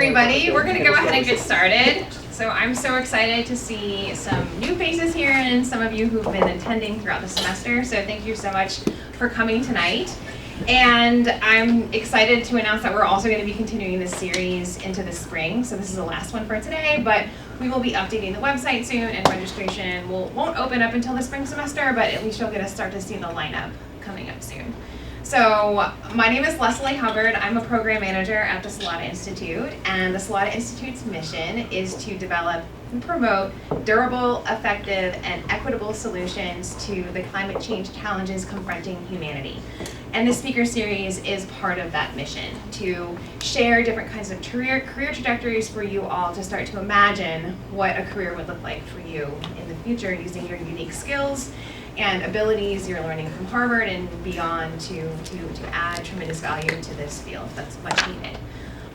everybody. We're going to go ahead and get started. So I'm so excited to see some new faces here and some of you who've been attending throughout the semester. So thank you so much for coming tonight. And I'm excited to announce that we're also going to be continuing this series into the spring. So this is the last one for today, but we will be updating the website soon, and registration won't open up until the spring semester, but at least you'll get a start to see the lineup coming up soon. So my name is Leslie Hubbard. I'm a program manager at the Salata Institute, and the Salata Institute's mission is to develop and promote durable, effective, and equitable solutions to the climate change challenges confronting humanity. And this speaker series is part of that mission, to share different kinds of career trajectories for you all to start to imagine what a career would look like for you in the future using your unique skills and abilities you're learning from Harvard and beyond to add tremendous value to this field that's much needed.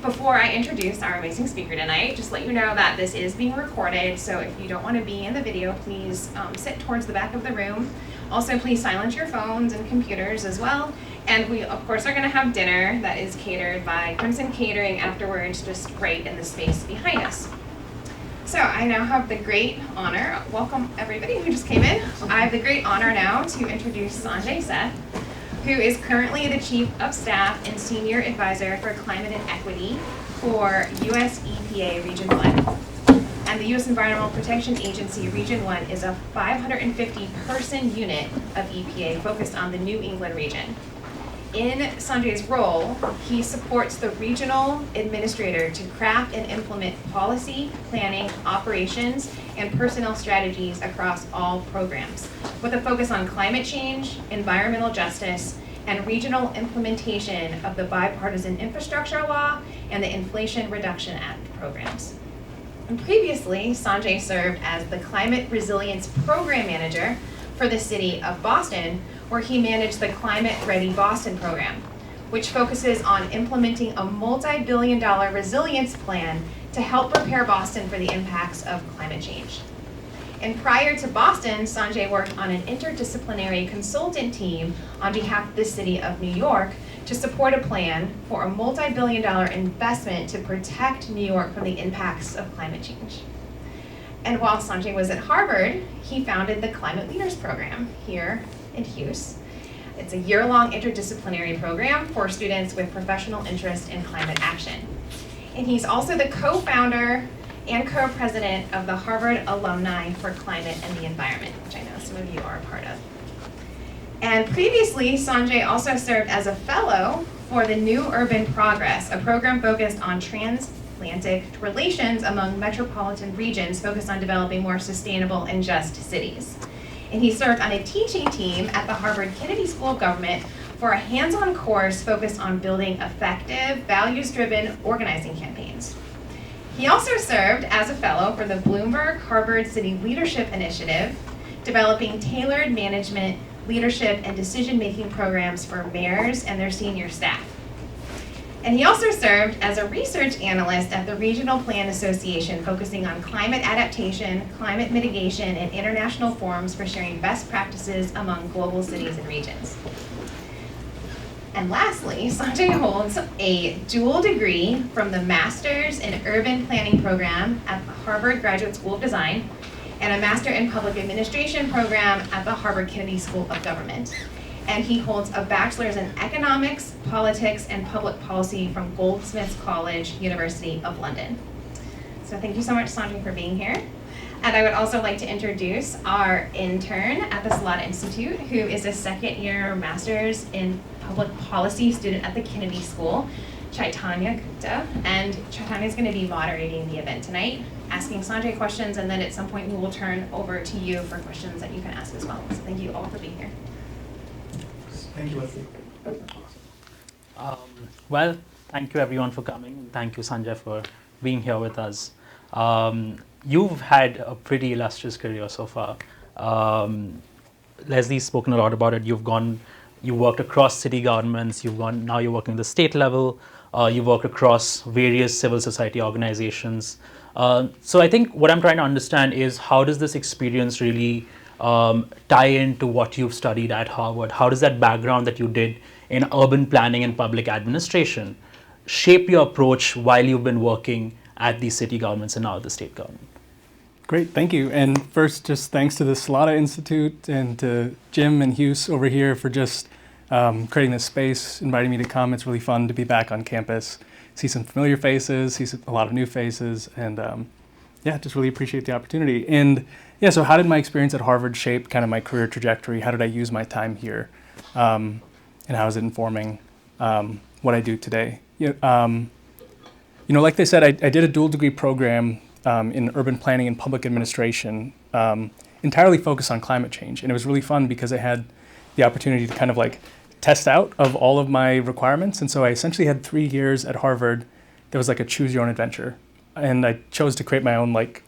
Before I introduce our amazing speaker tonight, just let you know that this is being recorded, so if you don't want to be in the video, please sit towards the back of the room. Also, please silence your phones and computers as well. And we, of course, are going to have dinner that is catered by Crimson Catering afterwards, just right in the space behind us. So I now have the great honor, welcome everybody who just came in. I have the great honor now to introduce Sanjay Seth, who is currently the Chief of Staff and Senior Advisor for Climate and Equity for US EPA Region 1. And the US Environmental Protection Agency Region 1 is a 550-person unit of EPA focused on the New England region. In Sanjay's role, he supports the regional administrator to craft and implement policy, planning, operations, and personnel strategies across all programs, with a focus on climate change, environmental justice, and regional implementation of the Bipartisan Infrastructure Law and the Inflation Reduction Act programs. And previously, Sanjay served as the Climate Resilience Program Manager for the City of Boston, where he managed the Climate Ready Boston program, which focuses on implementing a multi-billion-dollar resilience plan to help prepare Boston for the impacts of climate change. And prior to Boston, Sanjay worked on an interdisciplinary consultant team on behalf of the city of New York to support a plan for a multi-billion-dollar investment to protect New York from the impacts of climate change. And while Sanjay was at Harvard, he founded the Climate Leaders Program here in Hughes. It's a year-long interdisciplinary program for students with professional interest in climate action. And he's also the co-founder and co-president of the Harvard Alumni for Climate and the Environment, which I know some of you are a part of. And previously, Sanjay also served as a fellow for the New Urban Progress, a program focused on transatlantic relations among metropolitan regions focused on developing more sustainable and just cities. And he served on a teaching team at the Harvard Kennedy School of Government for a hands-on course focused on building effective, values-driven organizing campaigns. He also served as a fellow for the Bloomberg Harvard City Leadership Initiative, developing tailored management, leadership, and decision-making programs for mayors and their senior staff. And he also served as a research analyst at the Regional Plan Association, focusing on climate adaptation, climate mitigation, and international forums for sharing best practices among global cities and regions. And lastly, Sanjay holds a dual degree from the Master's in Urban Planning program at the Harvard Graduate School of Design and a Master in Public Administration program at the Harvard Kennedy School of Government. And he holds a bachelor's in economics, politics, and public policy from Goldsmiths College, University of London. So thank you so much, Sanjay, for being here. And I would also like to introduce our intern at the Salata Institute, who is a second-year master's in public policy student at the Kennedy School, Chaitanya Gupta. And Chaitanya is going to be moderating the event tonight, asking Sanjay questions, and then at some point we will turn over to you for questions that you can ask as well. So thank you all for being here. Thank you, Leslie. Well, thank you everyone for coming. Thank you, Sanjay, for being here with us. You've had a pretty illustrious career so far. Leslie's spoken a lot about it. You worked across city governments. Now you're working at the state level. You worked across various civil society organizations. So I think what I'm trying to understand is, how does this experience really tie into what you've studied at Harvard? How does that background that you did in urban planning and public administration shape your approach while you've been working at the city governments and now the state government? Great, thank you. And first, just thanks to the Salata Institute and to Jim and Hughes over here for just creating this space, inviting me to come. It's really fun to be back on campus, see some familiar faces, see a lot of new faces, and just really appreciate the opportunity. And yeah, so how did my experience at Harvard shape kind of my career trajectory? How did I use my time here? And how is it informing what I do today? Like they said, I did a dual degree program in urban planning and public administration, entirely focused on climate change. And it was really fun because I had the opportunity to kind of like test out of all of my requirements. And so I essentially had 3 years at Harvard that was like a choose your own adventure. And I chose to create my own like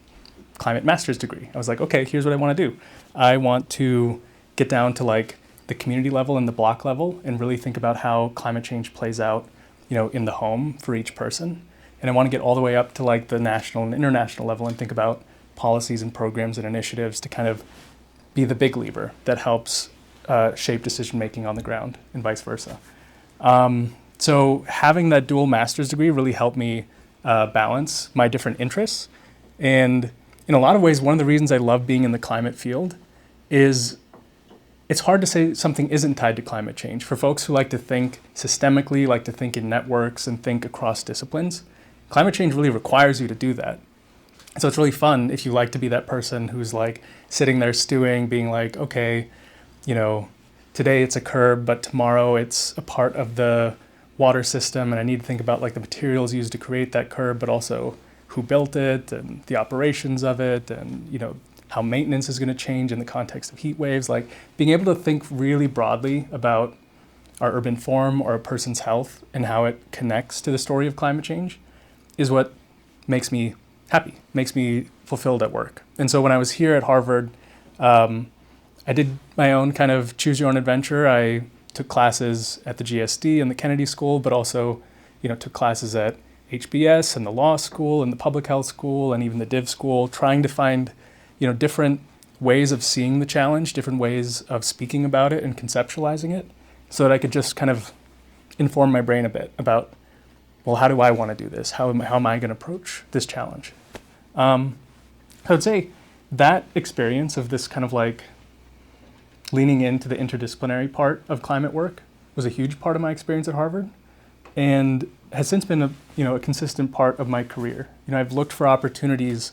climate master's degree. I was like, okay, here's what I want to do. I want to get down to like the community level and the block level and really think about how climate change plays out, in the home for each person. And I want to get all the way up to like the national and international level and think about policies and programs and initiatives to kind of be the big lever that helps shape decision making on the ground and vice versa. So having that dual master's degree really helped me balance my different interests. And in a lot of ways, one of the reasons I love being in the climate field is it's hard to say something isn't tied to climate change. For folks who like to think systemically, like to think in networks and think across disciplines, climate change really requires you to do that. So it's really fun if you like to be that person who's like sitting there stewing, being like, okay, today it's a curb, but tomorrow it's a part of the water system, and I need to think about like the materials used to create that curb, but also who built it and the operations of it, and how maintenance is going to change in the context of heat waves. Like being able to think really broadly about our urban form or a person's health and how it connects to the story of climate change is what makes me happy, makes me fulfilled at work. And so when I was here at Harvard, I did my own kind of choose your own adventure. I took classes at the GSD and the Kennedy School, but also, took classes at HBS and the law school and the public health school and even the div school, trying to find, different ways of seeing the challenge, different ways of speaking about it and conceptualizing it, so that I could just kind of inform my brain a bit about, well, how do I want to do this? How am I going to approach this challenge? I would say that experience of this kind of like leaning into the interdisciplinary part of climate work was a huge part of my experience at Harvard, and has since been a consistent part of my career. I've looked for opportunities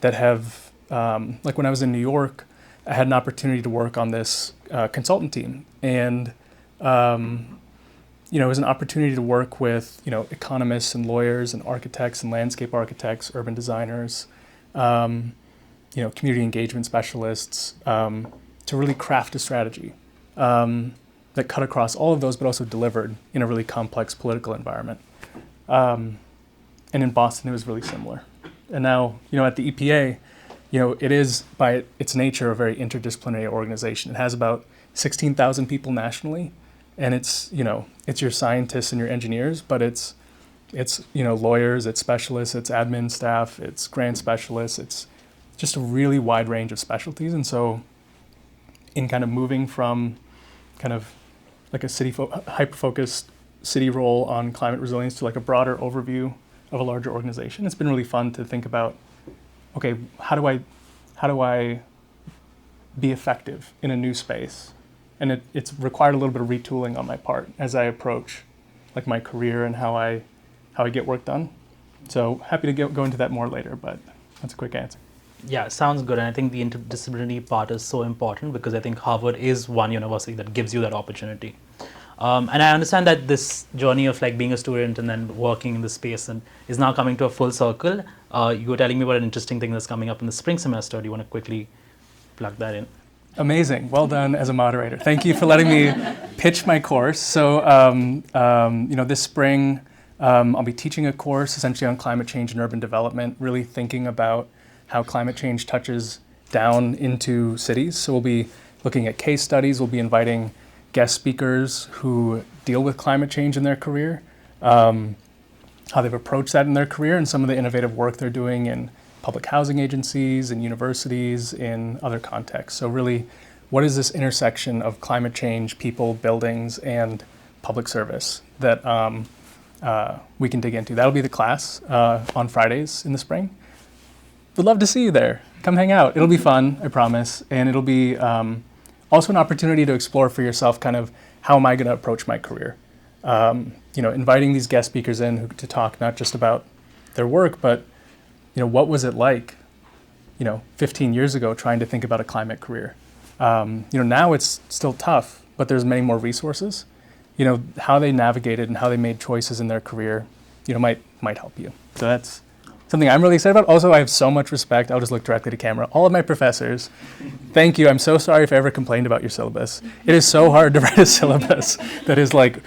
that have, like when I was in New York, I had an opportunity to work on this consultant team, and it was an opportunity to work with economists and lawyers and architects and landscape architects, urban designers, community engagement specialists, to really craft a strategy that cut across all of those, but also delivered in a really complex political environment. And in Boston, it was really similar. And now, at the EPA, it is by its nature a very interdisciplinary organization. It has about 16,000 people nationally, and it's your scientists and your engineers, but it's lawyers, it's specialists, it's admin staff, it's grant specialists, it's just a really wide range of specialties. And so in kind of moving from kind of like a hyper-focused city role on climate resilience to like a broader overview of a larger organization, it's been really fun to think about, okay, how do I be effective in a new space? And it's required a little bit of retooling on my part as I approach like my career and how I get work done. So happy to go into that more later, but that's a quick answer. Yeah, sounds good. And I think the interdisciplinary part is so important because I think Harvard is one university that gives you that opportunity. And I understand that this journey of like being a student and then working in the space and is now coming to a full circle. You were telling me about an interesting thing that's coming up in the spring semester. Do you want to quickly plug that in? Amazing. Well done as a moderator. Thank you for letting me pitch my course. So, this spring, I'll be teaching a course essentially on climate change and urban development, really thinking about how climate change touches down into cities. So we'll be looking at case studies. We'll be inviting guest speakers who deal with climate change in their career, how they've approached that in their career, and some of the innovative work they're doing in public housing agencies and universities in other contexts. So really, what is this intersection of climate change, people, buildings, and public service that we can dig into. That'll be the class on Fridays in the spring. Would love to see you there. Come hang out. It'll be fun, I promise. And it'll be also an opportunity to explore for yourself kind of how am I going to approach my career. Inviting these guest speakers in to talk not just about their work, but what was it like 15 years ago trying to think about a climate career. Now it's still tough, but there's many more resources. How they navigated and how they made choices in their career, might help you. So that's something I'm really excited about. Also, I have so much respect. I'll just look directly to camera. All of my professors, thank you. I'm so sorry if I ever complained about your syllabus. It is so hard to write a syllabus that is like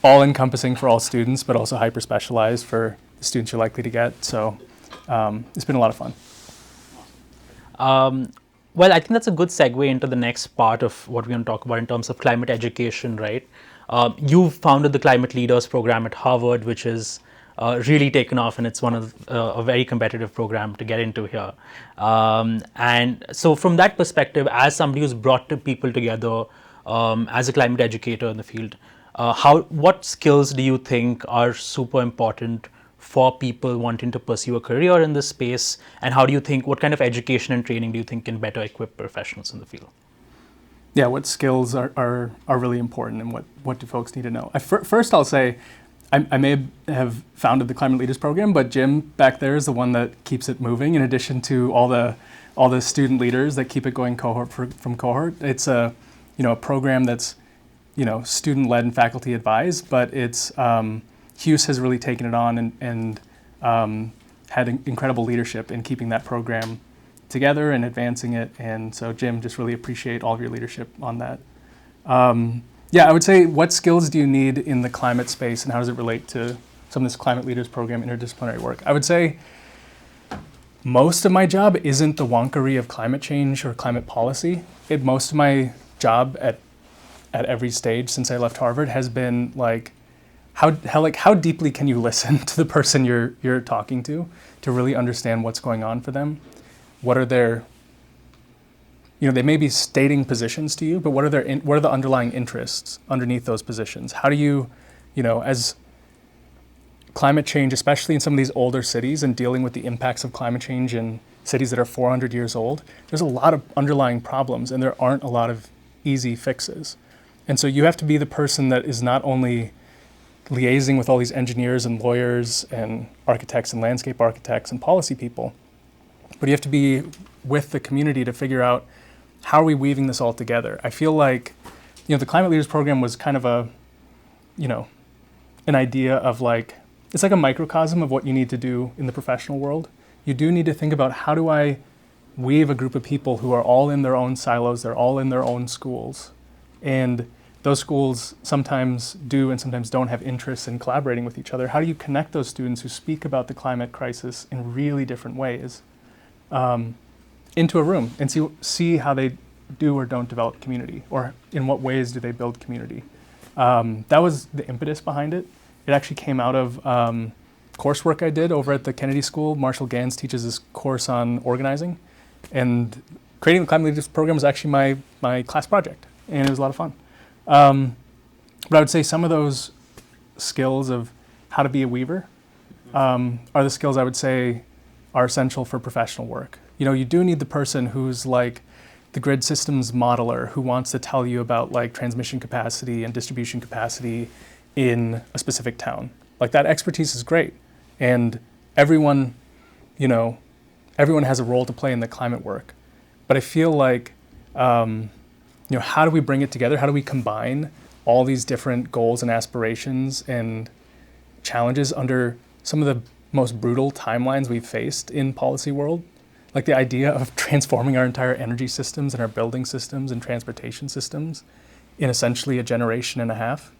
all-encompassing for all students, but also hyper-specialized for the students you're likely to get. So it's been a lot of fun. Well, I think that's a good segue into the next part of what we're going to talk about in terms of climate education, right? You've founded the Climate Leaders program at Harvard, which is really taken off, and it's one of a very competitive program to get into here. And so from that perspective, as somebody who's brought people together as a climate educator in the field, what skills do you think are super important for people wanting to pursue a career in this space, and how do you think, what kind of education and training do you think can better equip professionals in the field? Yeah, what skills are really important, and what do folks need to know? First, I'll say, I may have founded the Climate Leaders program, but Jim back there is the one that keeps it moving. In addition to all the student leaders that keep it going cohort from cohort, it's a program that's student-led and faculty advised, but it's Hughes has really taken it on and had incredible leadership in keeping that program together and advancing it. And so, Jim, just really appreciate all of your leadership on that. I would say, what skills do you need in the climate space, and how does it relate to some of this Climate Leaders program interdisciplinary work? I would say most of my job isn't the wonkery of climate change or climate policy. Most of my job at every stage since I left Harvard has been how deeply can you listen to the person you're talking to really understand what's going on for them? What are their, they may be stating positions to you, but what are the underlying interests underneath those positions? How do you, as climate change, especially in some of these older cities and dealing with the impacts of climate change in cities that are 400 years old, there's a lot of underlying problems, and there aren't a lot of easy fixes. And so you have to be the person that is not only liaising with all these engineers and lawyers and architects and landscape architects and policy people, but you have to be with the community to figure out how are we weaving this all together. I feel like, the Climate Leaders program was kind of an idea of it's like a microcosm of what you need to do in the professional world. You do need to think about, how do I weave a group of people who are all in their own silos, they're all in their own schools, and those schools sometimes do and sometimes don't have interests in collaborating with each other. How do you connect those students who speak about the climate crisis in really different ways into a room and see how they do or don't develop community, or in what ways do they build community? That was the impetus behind it. It actually came out of coursework I did over at the Kennedy School. Marshall Gans teaches this course on organizing, and creating the Climate Leaders program was actually my class project, and it was a lot of fun. But I would say some of those skills of how to be a weaver are the skills I would say are essential for professional work. You do need the person who's like the grid systems modeler, who wants to tell you about transmission capacity and distribution capacity in a specific town. That expertise is great, and everyone has a role to play in the climate work. But I feel how do we bring it together? How do we combine all these different goals and aspirations and challenges under some of the most brutal timelines we've faced in policy world? The idea of transforming our entire energy systems and our building systems and transportation systems in essentially a generation and a half.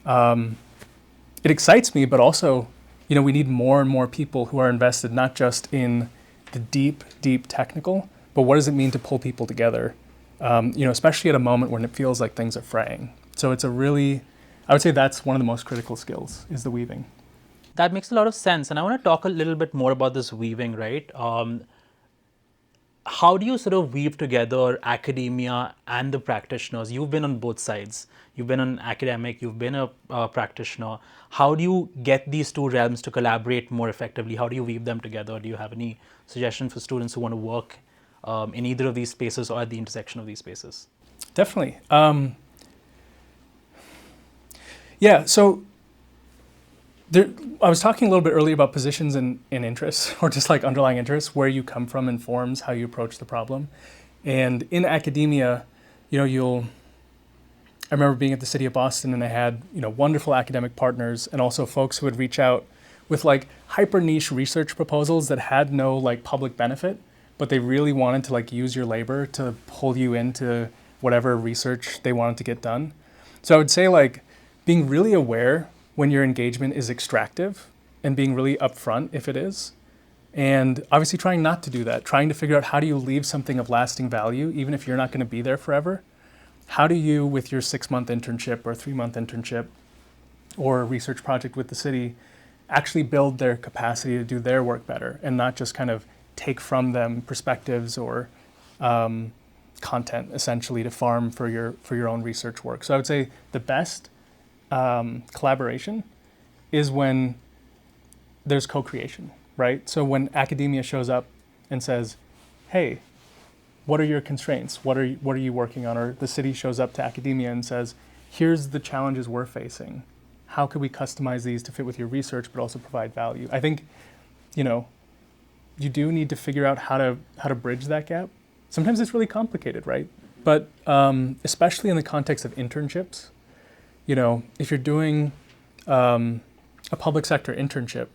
It excites me, but also, we need more and more people who are invested not just in the deep, deep technical, but what does it mean to pull people together? Especially at a moment when it feels like things are fraying. So it's I would say that's one of the most critical skills, is the weaving. That makes a lot of sense. And I want to talk a little bit more about this weaving, right? how do you sort of weave together academia and the practitioners? You've been on both sides. You've been an academic, you've been a practitioner. How do you get these two realms to collaborate more effectively? How do you weave them together? Do you have any suggestions for students who want to work in either of these spaces or at the intersection of these spaces? Definitely. Yeah, so I was talking a little bit earlier about positions and interests, or just like underlying interests. Where you come from informs how you approach the problem. And in academia, I remember being at the City of Boston, and I had wonderful academic partners, and also folks who would reach out with like hyper niche research proposals that had no like public benefit, but they really wanted to like use your labor to pull you into whatever research they wanted to get done. So I would say like being really aware when your engagement is extractive and being really upfront if it is. And obviously trying not to do that, trying to figure out how do you leave something of lasting value, even if you're not going to be there forever. How do you, with your 6-month internship or 3-month internship or a research project with the city, actually build their capacity to do their work better and not just kind of take from them perspectives or content essentially to farm for your own research work. So I would say the best collaboration is when there's co-creation, right? So when academia shows up and says, hey, what are your constraints? What are you working on? Or the city shows up to academia and says, here's the challenges we're facing. How could we customize these to fit with your research, but also provide value? I think, you do need to figure out how to bridge that gap. Sometimes it's really complicated, right? But especially in the context of internships, if you're doing a public sector internship,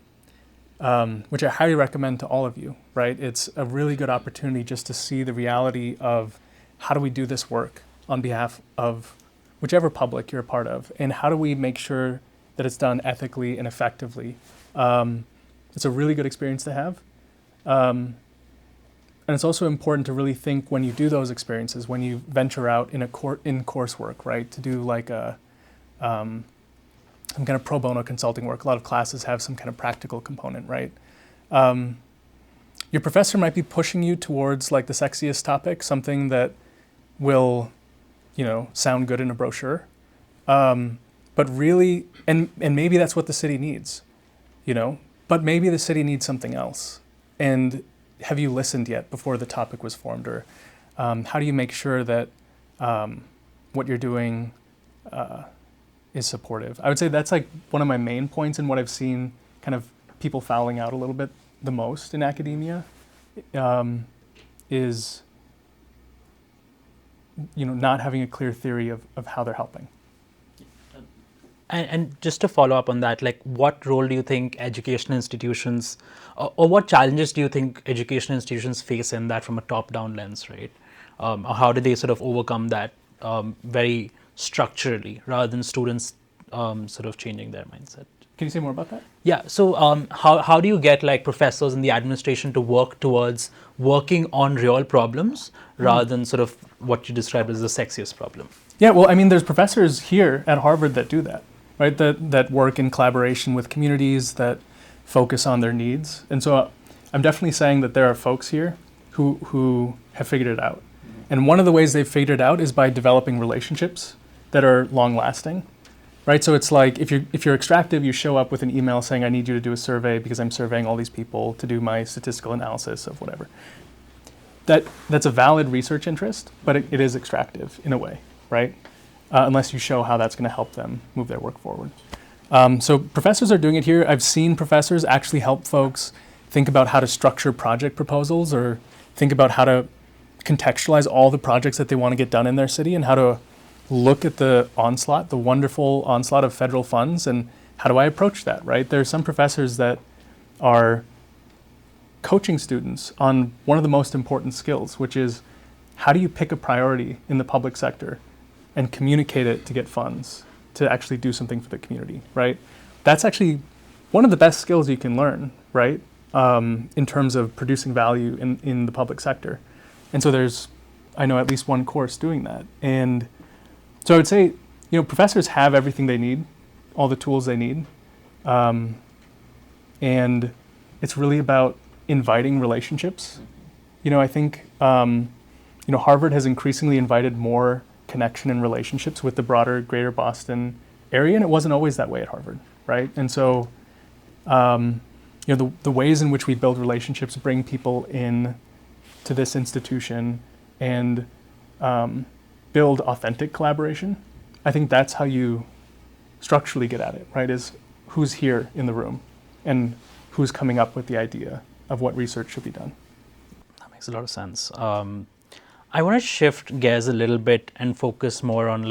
which I highly recommend to all of you, right? It's a really good opportunity just to see the reality of how do we do this work on behalf of whichever public you're a part of, and how do we make sure that it's done ethically and effectively. It's a really good experience to have. And it's also important to really think when you do those experiences, when you venture out in in coursework, right? To do like some kind of pro bono consulting work. A lot of classes have some kind of practical component, right? Your professor might be pushing you towards like the sexiest topic, something that will, sound good in a brochure. But really, and maybe that's what the city needs, but maybe the city needs something else. And have you listened yet before the topic was formed? Or how do you make sure that what you're doing is supportive? I would say that's like one of my main points in what I've seen kind of people fouling out a little bit the most in academia is not having a clear theory of how they're helping. And just to follow up on that, like what role do you think education institutions or what challenges do you think education institutions face in that from a top-down lens, right? Or how do they sort of overcome that very structurally rather than students sort of changing their mindset? Can you say more about that? Yeah, so how do you get like professors in the administration to work towards working on real problems rather than sort of what you described as the sexiest problem? Yeah, well, I mean, there's professors here at Harvard that do that, right? That work in collaboration with communities, that focus on their needs. And so I'm definitely saying that there are folks here who have figured it out. And one of the ways they've figured it out is by developing relationships that are long-lasting, right? So it's like if you're extractive, you show up with an email saying, I need you to do a survey because I'm surveying all these people to do my statistical analysis of whatever. That's a valid research interest, but it is extractive in a way, right? Unless you show how that's going to help them move their work forward. So professors are doing it here. I've seen professors actually help folks think about how to structure project proposals or think about how to contextualize all the projects that they want to get done in their city and how to look at the wonderful onslaught of federal funds and how do I approach that, right? There are some professors that are coaching students on one of the most important skills, which is how do you pick a priority in the public sector and communicate it to get funds to actually do something for the community, right? That's actually one of the best skills you can learn, right? In terms of producing value in the public sector. And so I know at least one course doing that. And so I would say, professors have everything they need, all the tools they need. And it's really about inviting relationships, I think, Harvard has increasingly invited more connection and relationships with the broader greater Boston area, and it wasn't always that way at Harvard, right? And so, the ways in which we build relationships, bring people in to this institution, and build authentic collaboration, I think that's how you structurally get at it, right? Is who's here in the room and who's coming up with the idea of what research should be done. That makes a lot of sense. I want to shift gears a little bit and focus more on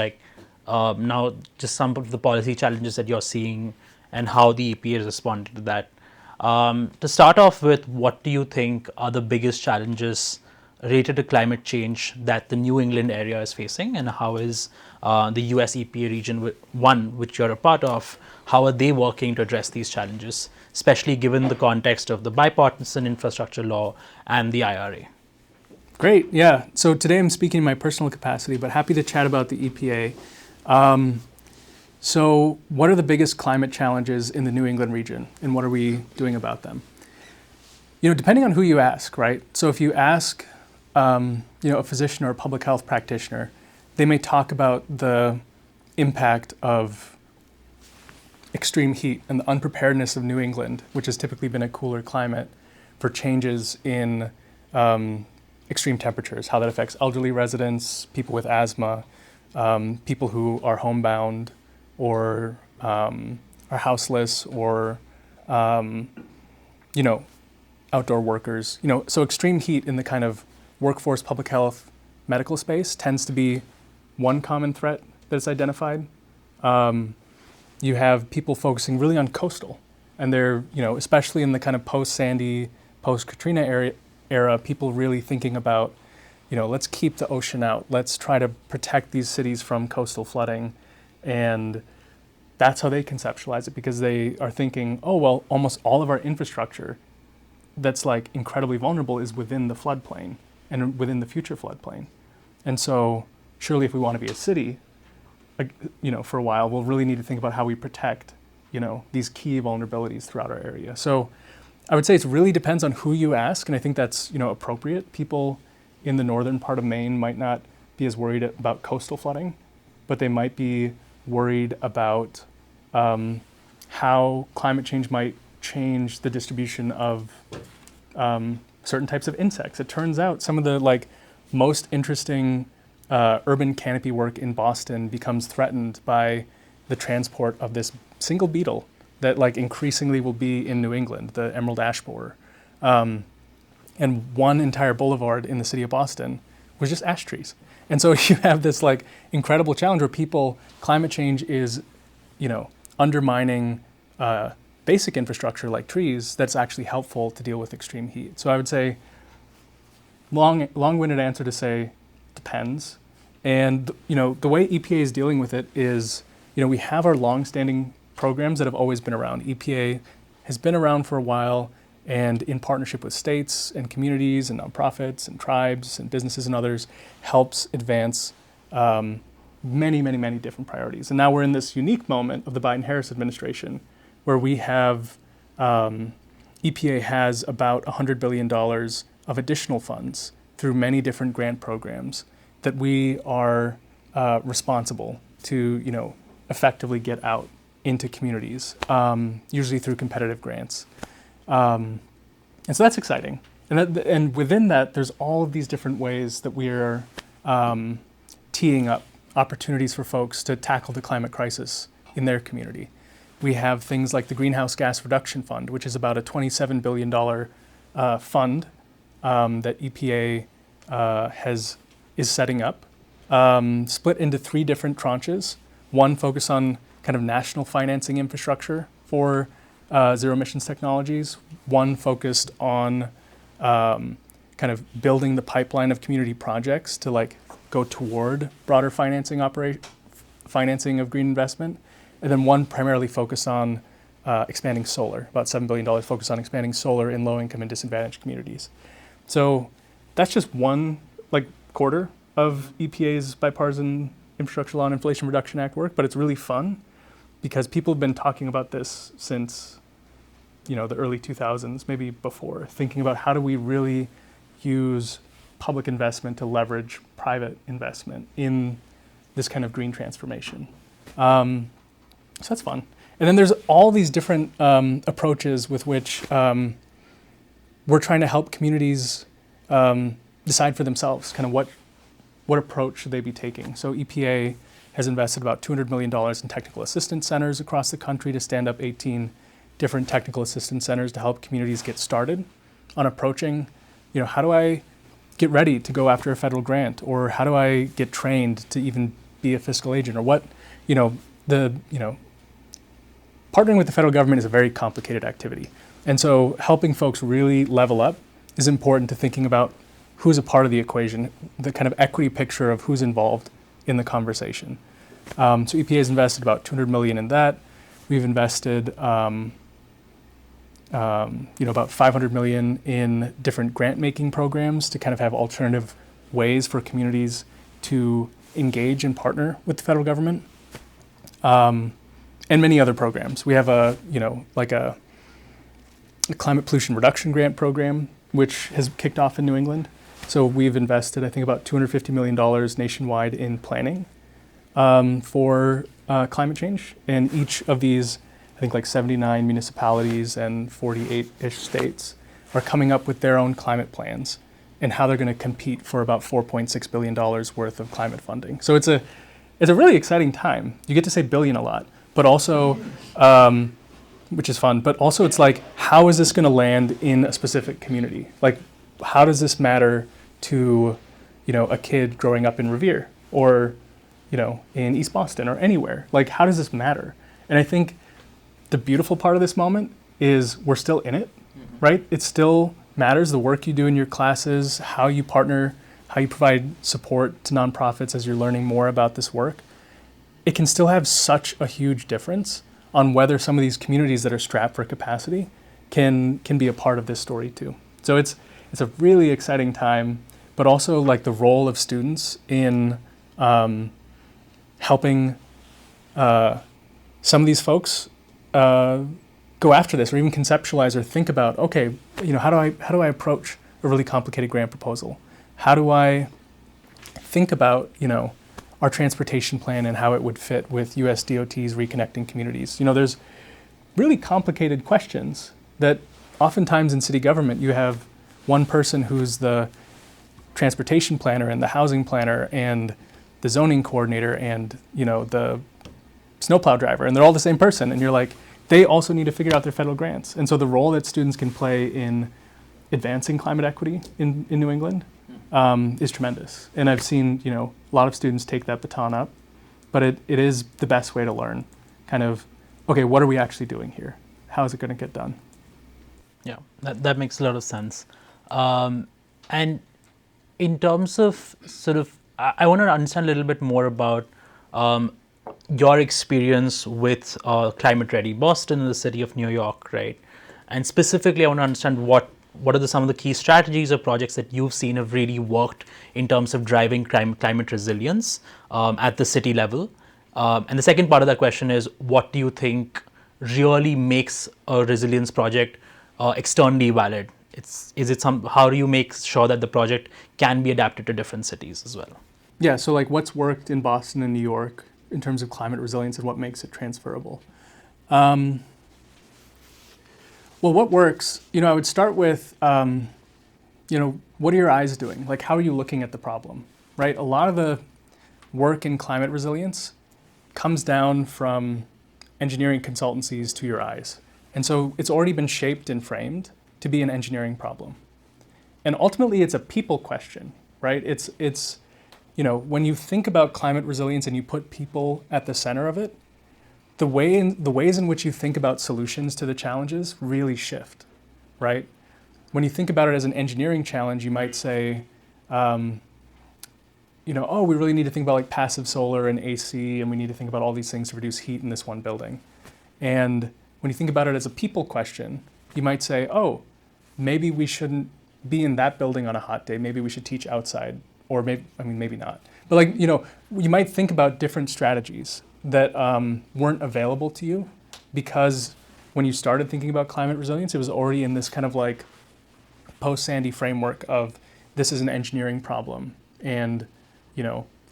now just some of the policy challenges that you're seeing and how the EPA is responding to that. To start off with, what do you think are the biggest challenges related to climate change that the New England area is facing, and how is the US EPA region, one which you're a part of, how are they working to address these challenges, especially given the context of the bipartisan infrastructure law and the IRA? Great, yeah. So today I'm speaking in my personal capacity, but happy to chat about the EPA. So what are the biggest climate challenges in the New England region, and what are we doing about them? Depending on who you ask, right? So if you ask, a physician or a public health practitioner, they may talk about the impact of extreme heat and the unpreparedness of New England, which has typically been a cooler climate, for changes in extreme temperatures, how that affects elderly residents, people with asthma, people who are homebound or are houseless, or outdoor workers. So extreme heat in the kind of workforce, public health, medical space tends to be one common threat that's identified. You have people focusing really on coastal, and they're, especially in the kind of post-Sandy, post-Katrina era, people really thinking about, let's keep the ocean out. Let's try to protect these cities from coastal flooding. And that's how they conceptualize it, because they are thinking, oh, well, almost all of our infrastructure that's incredibly vulnerable is within the floodplain and within the future floodplain. And so surely if we want to be a city, for a while, we'll really need to think about how we protect, these key vulnerabilities throughout our area. So I would say it really depends on who you ask, and I think that's, appropriate. People in the northern part of Maine might not be as worried about coastal flooding, but they might be worried about how climate change might change the distribution of certain types of insects. It turns out some of the most interesting urban canopy work in Boston becomes threatened by the transport of this single beetle that increasingly will be in New England, the emerald ash borer. And one entire boulevard in the city of Boston was just ash trees. And so you have this incredible challenge where climate change is, undermining basic infrastructure like trees that's actually helpful to deal with extreme heat. So I would say long-winded answer to say depends. And, the way EPA is dealing with it is, we have our long-standing programs that have always been around. EPA has been around for a while, and in partnership with states and communities and nonprofits and tribes and businesses and others, helps advance many, many, many different priorities. And now we're in this unique moment of the Biden-Harris administration where we have, EPA has about $100 billion of additional funds through many different grant programs that we are responsible to, effectively get out into communities, usually through competitive grants. And so that's exciting. And within that, there's all of these different ways that we are teeing up opportunities for folks to tackle the climate crisis in their community. We have things like the Greenhouse Gas Reduction Fund, which is about a $27 billion fund that EPA is setting up, split into 3 different tranches. One focused on kind of national financing infrastructure for zero emissions technologies. One focused on kind of building the pipeline of community projects to go toward broader financing of green investment. And then one primarily focused on expanding solar, about $7 billion focused on expanding solar in low-income and disadvantaged communities. So that's just one quarter of EPA's Bipartisan Infrastructure Law and Inflation Reduction Act work, but it's really fun because people have been talking about this since the early 2000s, maybe before, thinking about how do we really use public investment to leverage private investment in this kind of green transformation. So that's fun. And then there's all these different approaches with which we're trying to help communities decide for themselves kind of what approach should they be taking. So EPA has invested about $200 million in technical assistance centers across the country to stand up 18 different technical assistance centers to help communities get started on approaching, how do I get ready to go after a federal grant, or how do I get trained to even be a fiscal agent, or what, partnering with the federal government is a very complicated activity. And so helping folks really level up is important to thinking about who's a part of the equation, the kind of equity picture of who's involved in the conversation. So EPA has invested about $200 million in that. We've invested about $500 million in different grant-making programs to kind of have alternative ways for communities to engage and partner with the federal government, and many other programs. We have a climate pollution reduction grant program, which has kicked off in New England. So we've invested, I think, about $250 million nationwide in planning for climate change. And each of these, I think like 79 municipalities and 48-ish states are coming up with their own climate plans and how they're going to compete for about $4.6 billion worth of climate funding. So it's a really exciting time. You get to say billion a lot, but also, which is fun, but also it's like, how is this going to land in a specific community? Like, how does this matter to, a kid growing up in Revere or, in East Boston or anywhere? Like, how does this matter? And I think the beautiful part of this moment is we're still in it, right? It still matters, the work you do in your classes, how you partner, how you provide support to nonprofits as you're learning more about this work. It can still have such a huge difference on whether some of these communities that are strapped for capacity can be a part of this story too. So it's a really exciting time, but also like the role of students in helping some of these folks go after this, or even conceptualize or think about, okay, how do I approach a really complicated grant proposal? How do I think about, our transportation plan and how it would fit with US DOT's reconnecting communities? There's really complicated questions that oftentimes in city government you have one person who's the transportation planner and the housing planner and the zoning coordinator and, the snowplow driver, and they're all the same person. And you're like, they also need to figure out their federal grants. And so the role that students can play in advancing climate equity in New England is tremendous. And I've seen, a lot of students take that baton up, but it is the best way to learn kind of, okay, what are we actually doing here? How is it going to get done? Yeah, that makes a lot of sense. And in terms of I want to understand a little bit more about your experience with Climate Ready Boston and the city of New York, right? And specifically, I want to understand what are some of the key strategies or projects that you've seen have really worked in terms of driving climate resilience at the city level. And the second part of that question is, what do you think really makes a resilience project externally valid? How do you make sure that the project can be adapted to different cities as well? Yeah, so like what's worked in Boston and New York in terms of climate resilience and what makes it transferable? Well, what works, I would start with, what are your eyes doing? Like, how are you looking at the problem, right? A lot of the work in climate resilience comes down from engineering consultancies to your eyes. And so it's already been shaped and framed to be an engineering problem. And ultimately, it's a people question, right? It's when you think about climate resilience and you put people at the center of it, the ways in which you think about solutions to the challenges really shift, right? When you think about it as an engineering challenge, you might say, we really need to think about like passive solar and AC, and we need to think about all these things to reduce heat in this one building. And when you think about it as a people question, you might say, maybe we shouldn't be in that building on a hot day. Maybe we should teach outside, or maybe not. But you might think about different strategies that weren't available to you because when you started thinking about climate resilience, it was already in this kind of like post-Sandy framework of this is an engineering problem, and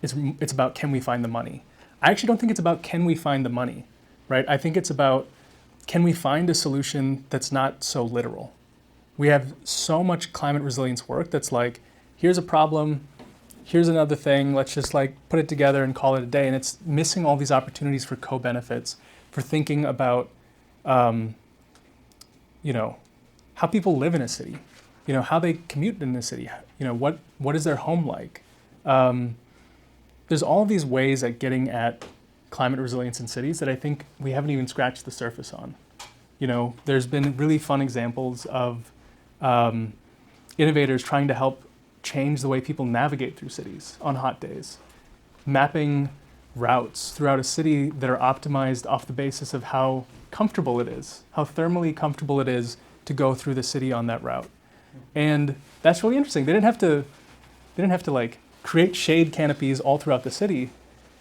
it's about can we find the money. I actually don't think it's about can we find the money, right? I think it's about can we find a solution that's not so literal. We have so much climate resilience work that's like, here's a problem, here's another thing, let's just like put it together and call it a day. And it's missing all these opportunities for co-benefits, for thinking about, how people live in a city, how they commute in a city, what is their home like? There's all these ways at getting at climate resilience in cities that I think we haven't even scratched the surface on. There's been really fun examples of innovators trying to help change the way people navigate through cities on hot days, mapping routes throughout a city that are optimized off the basis of how comfortable it is, how thermally comfortable it is to go through the city on that route. And that's really interesting. They didn't have to like create shade canopies all throughout the city.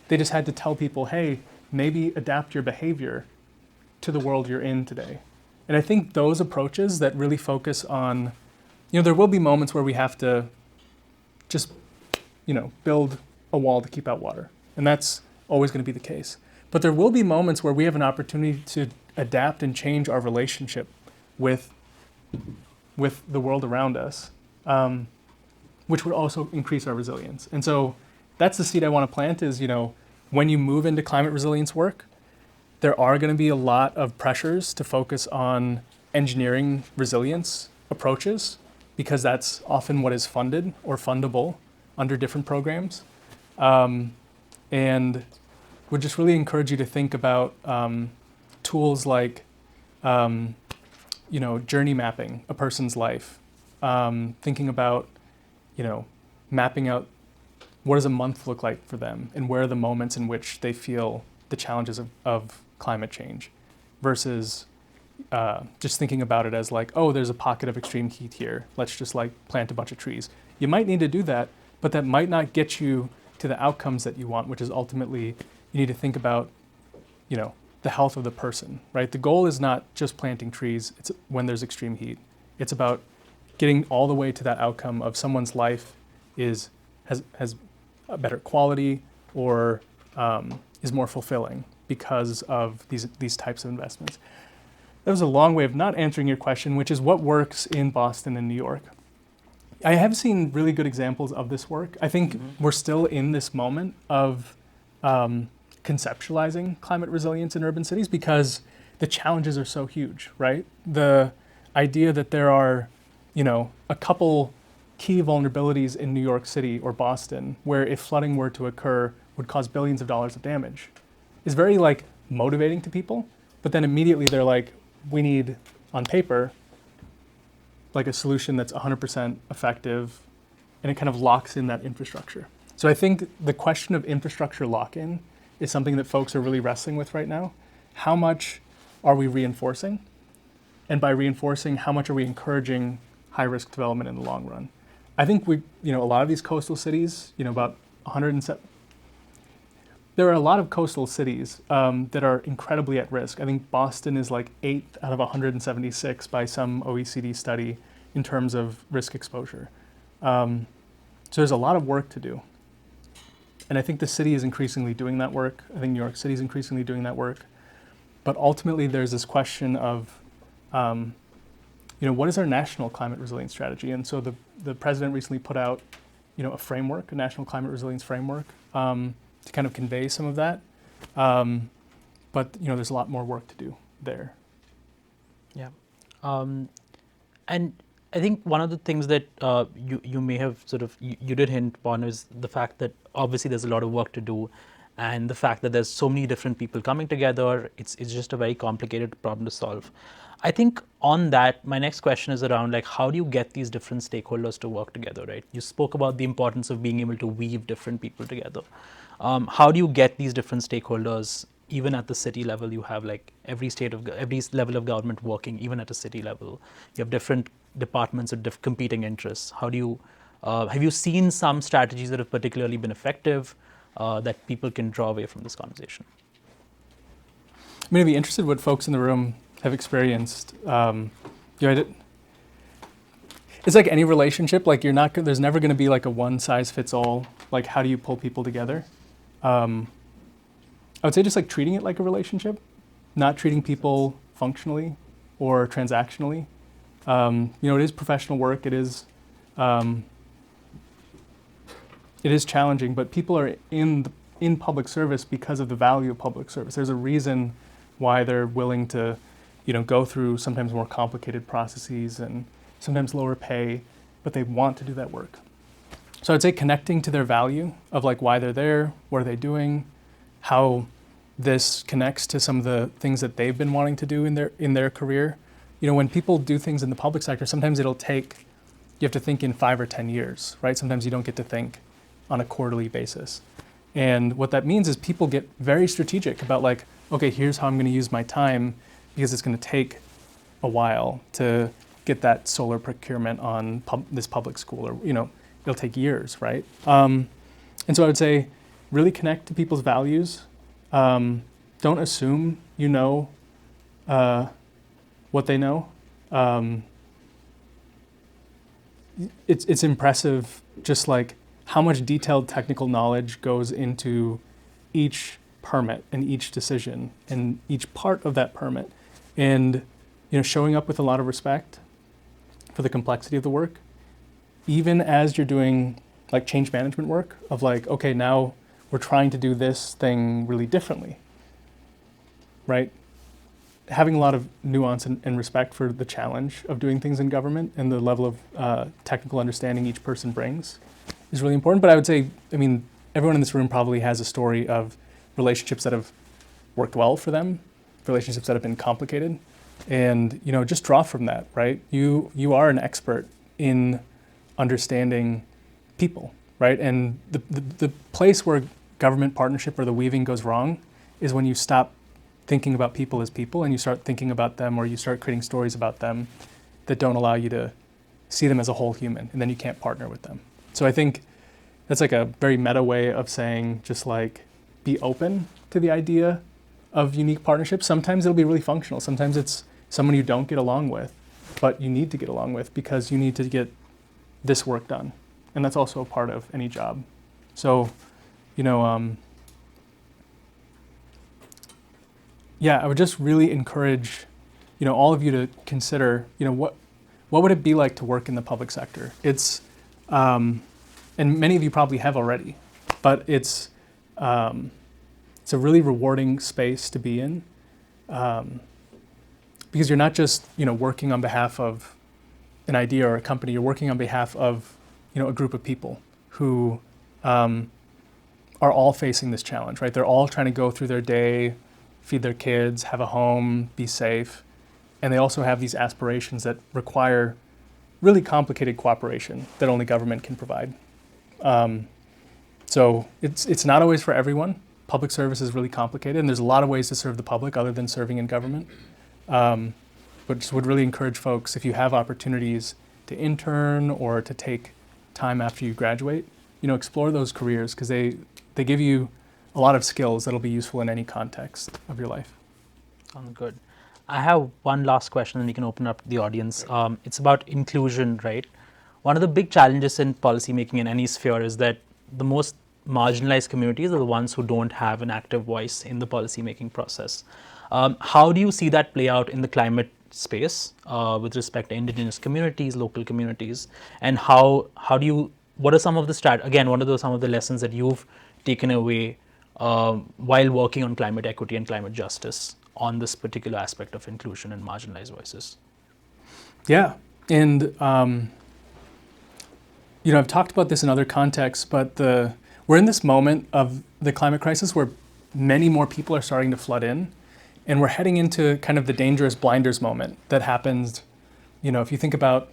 They just had to tell people, hey, maybe adapt your behavior to the world you're in today. And I think those approaches that really focus on, there will be moments where we have to just, build a wall to keep out water. And that's always going to be the case. But there will be moments where we have an opportunity to adapt and change our relationship with the world around us, which would also increase our resilience. And so that's the seed I want to plant is, when you move into climate resilience work, there are going to be a lot of pressures to focus on engineering resilience approaches, because that's often what is funded or fundable under different programs. And would just really encourage you to think about tools like, journey mapping a person's life, thinking about, mapping out what does a month look like for them and where are the moments in which they feel the challenges of climate change versus just thinking about it as like, oh, there's a pocket of extreme heat here. Let's just like plant a bunch of trees. You might need to do that, but that might not get you to the outcomes that you want, which is ultimately you need to think about, the health of the person, right? The goal is not just planting trees. It's when there's extreme heat. It's about getting all the way to that outcome of someone's life has a better quality or is more fulfilling because of these types of investments. That was a long way of not answering your question, which is what works in Boston and New York. I have seen really good examples of this work. I think we're still in this moment of conceptualizing climate resilience in urban cities because the challenges are so huge, right? The idea that there are, a couple key vulnerabilities in New York City or Boston where if flooding were to occur would cause billions of dollars of damage is very like motivating to people. But then immediately they're like, we need on paper like a solution that's 100% effective, and it kind of locks in that infrastructure. So I think the question of infrastructure lock-in is something that folks are really wrestling with right now. How much are we reinforcing? And by reinforcing, how much are we encouraging high-risk development in the long run? I think a lot of these coastal cities, about 107, there are a lot of coastal cities that are incredibly at risk. I think Boston is like 8th out of 176 by some OECD study in terms of risk exposure. So there's a lot of work to do. And I think the city is increasingly doing that work. I think New York City is increasingly doing that work. But ultimately, there's this question of, what is our national climate resilience strategy? And so the president recently put out, a framework, a national climate resilience framework, to kind of convey some of that. But there's a lot more work to do there. Yeah. And I think one of the things that you may have you did hint upon is the fact that obviously there's a lot of work to do, and the fact that there's so many different people coming together, it's just a very complicated problem to solve. I think on that, my next question is around like, how do you get these different stakeholders to work together, right? You spoke about the importance of being able to weave different people together. How do you get these different stakeholders, even at the city level? You have like every level of government working, even at a city level. You have different departments with competing interests. How do you, have you seen some strategies that have particularly been effective that people can draw away from this conversation? I'm going to be interested what folks in the room have experienced. it's like any relationship. Like there's never going to be like a one size fits all. Like how do you pull people together? I would say just like treating it like a relationship, not treating people functionally or transactionally. It is professional work. It is challenging, but people are in public service because of the value of public service. There's a reason why they're willing to, go through sometimes more complicated processes and sometimes lower pay, but they want to do that work. So I'd say connecting to their value of like why they're there, what are they doing, how this connects to some of the things that they've been wanting to do in their career. When people do things in the public sector, sometimes you have to think in 5 or 10 years, right? Sometimes you don't get to think on a quarterly basis. And what that means is people get very strategic about like, okay, here's how I'm going to use my time because it's going to take a while to get that solar procurement on this public school, or it'll take years, right? And so I would say really connect to people's values. Don't assume you know what they know. It's impressive just like how much detailed technical knowledge goes into each permit and each decision and each part of that permit. And showing up with a lot of respect for the complexity of the work, even as you're doing like change management work of like, okay, now we're trying to do this thing really differently, right? Having a lot of nuance and respect for the challenge of doing things in government and the level of technical understanding each person brings is really important. But I would say, everyone in this room probably has a story of relationships that have worked well for them, relationships that have been complicated, and just draw from that, right? You are an expert in understanding people, right? And the place where government partnership or the weaving goes wrong is when you stop thinking about people as people and you start thinking about them, or you start creating stories about them that don't allow you to see them as a whole human, and then you can't partner with them. So I think that's like a very meta way of saying just like be open to the idea of unique partnerships. Sometimes it'll be really functional. Sometimes it's someone you don't get along with, but you need to get along with because you need to get this work done. And that's also a part of any job. So, I would just really encourage, all of you to consider, what would it be like to work in the public sector? It's, and many of you probably have already, but it's a really rewarding space to be in, because you're not just, working on behalf of an idea or a company. You're working on behalf of, a group of people who are all facing this challenge, right? They're all trying to go through their day, feed their kids, have a home, be safe. And they also have these aspirations that require really complicated cooperation that only government can provide. So it's not always for everyone. Public service is really complicated, and there's a lot of ways to serve the public other than serving in government. But just would really encourage folks, if you have opportunities to intern or to take time after you graduate, explore those careers, because they give you a lot of skills that'll be useful in any context of your life. Sounds good. I have one last question, and we can open up to the audience. It's about inclusion, right? One of the big challenges in policymaking in any sphere is that the most marginalized communities are the ones who don't have an active voice in the policymaking process. How do you see that play out in the climate space with respect to indigenous communities, local communities, and what are some of the some of the lessons that you've taken away while working on climate equity and climate justice on this particular aspect of inclusion and marginalized voices? Yeah, and I've talked about this in other contexts, but we're in this moment of the climate crisis where many more people are starting to flood in, and we're heading into kind of the dangerous blinders moment that happens, if you think about,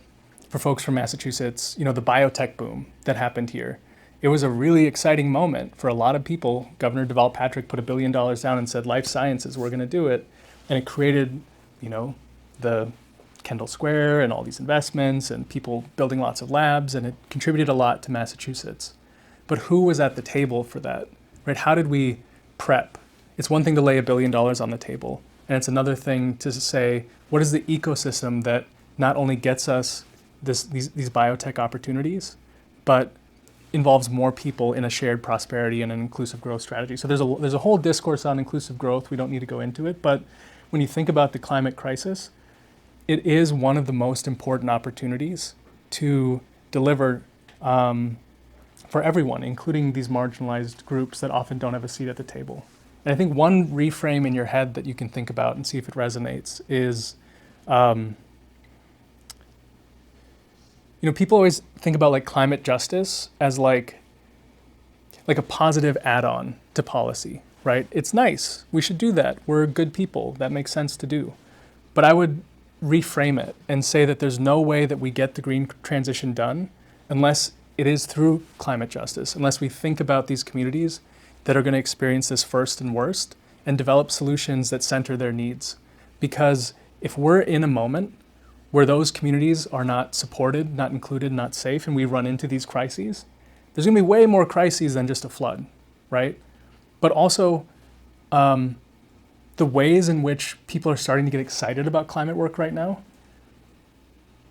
for folks from Massachusetts, the biotech boom that happened here. It was a really exciting moment for a lot of people. Governor Deval Patrick put $1 billion down and said, life sciences, we're going to do it. And it created, the Kendall Square and all these investments and people building lots of labs, and it contributed a lot to Massachusetts. But who was at the table for that, right? How did we prep? It's one thing to lay $1 billion on the table, and it's another thing to say, what is the ecosystem that not only gets us these biotech opportunities, but involves more people in a shared prosperity and an inclusive growth strategy. So there's a whole discourse on inclusive growth. We don't need to go into it, but when you think about the climate crisis, it is one of the most important opportunities to deliver for everyone, including these marginalized groups that often don't have a seat at the table. And I think one reframe in your head that you can think about and see if it resonates is, people always think about like climate justice as like a positive add-on to policy, right? It's nice. We should do that. We're good people. That makes sense to do. But I would reframe it and say that there's no way that we get the green transition done unless it is through climate justice, unless we think about these communities that are going to experience this first and worst and develop solutions that center their needs. Because if we're in a moment where those communities are not supported, not included, not safe, and we run into these crises, there's going to be way more crises than just a flood, right? But also, the ways in which people are starting to get excited about climate work right now,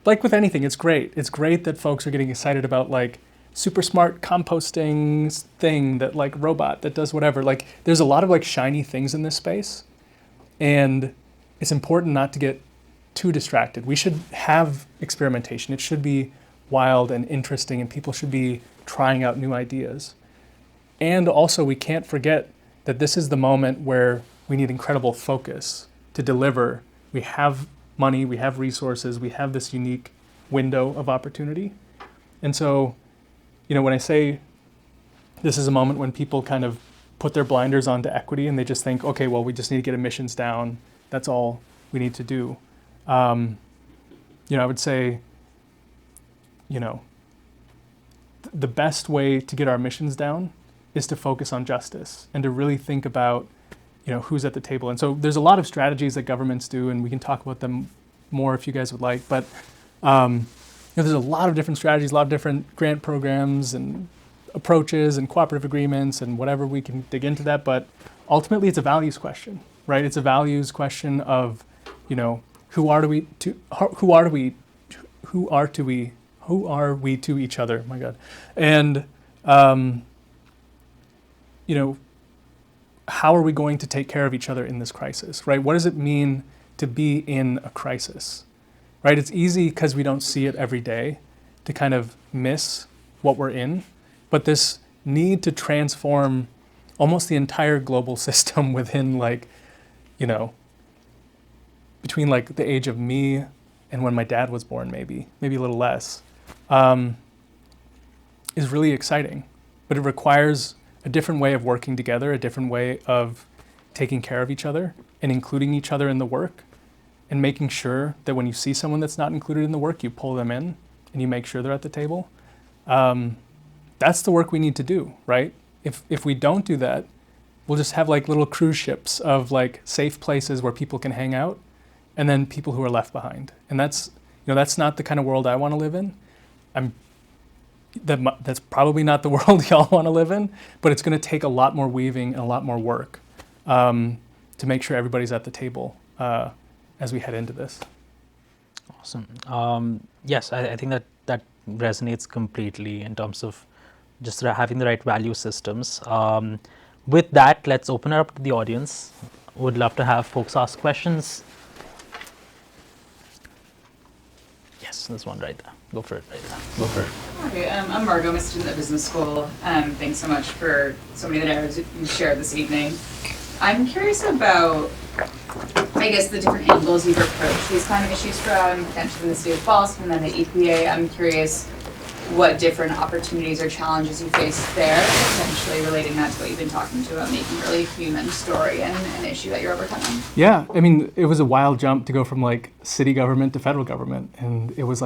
like with anything, it's great. It's great that folks are getting excited about like super smart composting thing that like robot that does whatever. Like there's a lot of like shiny things in this space, and it's important not to get too distracted. We should have experimentation. It should be wild and interesting, and people should be trying out new ideas. And also, we can't forget that this is the moment where we need incredible focus to deliver. We have money, we have resources, we have this unique window of opportunity. And so, when I say this is a moment when people kind of put their blinders onto equity and they just think, okay, well, we just need to get emissions down. That's all we need to do. I would say, the best way to get our emissions down is to focus on justice and to really think about, who's at the table. And so there's a lot of strategies that governments do, and we can talk about them more if you guys would like. But there's a lot of different strategies, a lot of different grant programs and approaches and cooperative agreements and whatever. We can dig into that. But ultimately, it's a values question, right? It's a values question of, who are we to each other? My God, and how are we going to take care of each other in this crisis, right? What does it mean to be in a crisis, right? It's easy because we don't see it every day to kind of miss what we're in, but this need to transform almost the entire global system within between like the age of me and when my dad was born, maybe a little less, is really exciting. But it requires a different way of working together, a different way of taking care of each other and including each other in the work, and making sure that when you see someone that's not included in the work, you pull them in and you make sure they're at the table. That's the work we need to do, right? If we don't do that, we'll just have like little cruise ships of like safe places where people can hang out, and then people who are left behind. And that's not the kind of world I want to live in. That's probably not the world y'all want to live in, but it's going to take a lot more weaving and a lot more work to make sure everybody's at the table as we head into this. Awesome. Yes, I think that resonates completely in terms of just having the right value systems. With that, let's open it up to the audience. Would love to have folks ask questions. Yes, there's one right there. Go for it. Hi, I'm Margot. I'm a student at business school. Thanks so much for so many of the narratives you shared this evening. I'm curious about, I guess, the different angles you've approached these climate issues from, potentially the state of Boston and then the EPA. I'm curious what different opportunities or challenges you face there, potentially relating that to what you've been talking to about making a really human story and an issue that you're overcoming. Yeah, I mean, it was a wild jump to go from like city government to federal government, and it was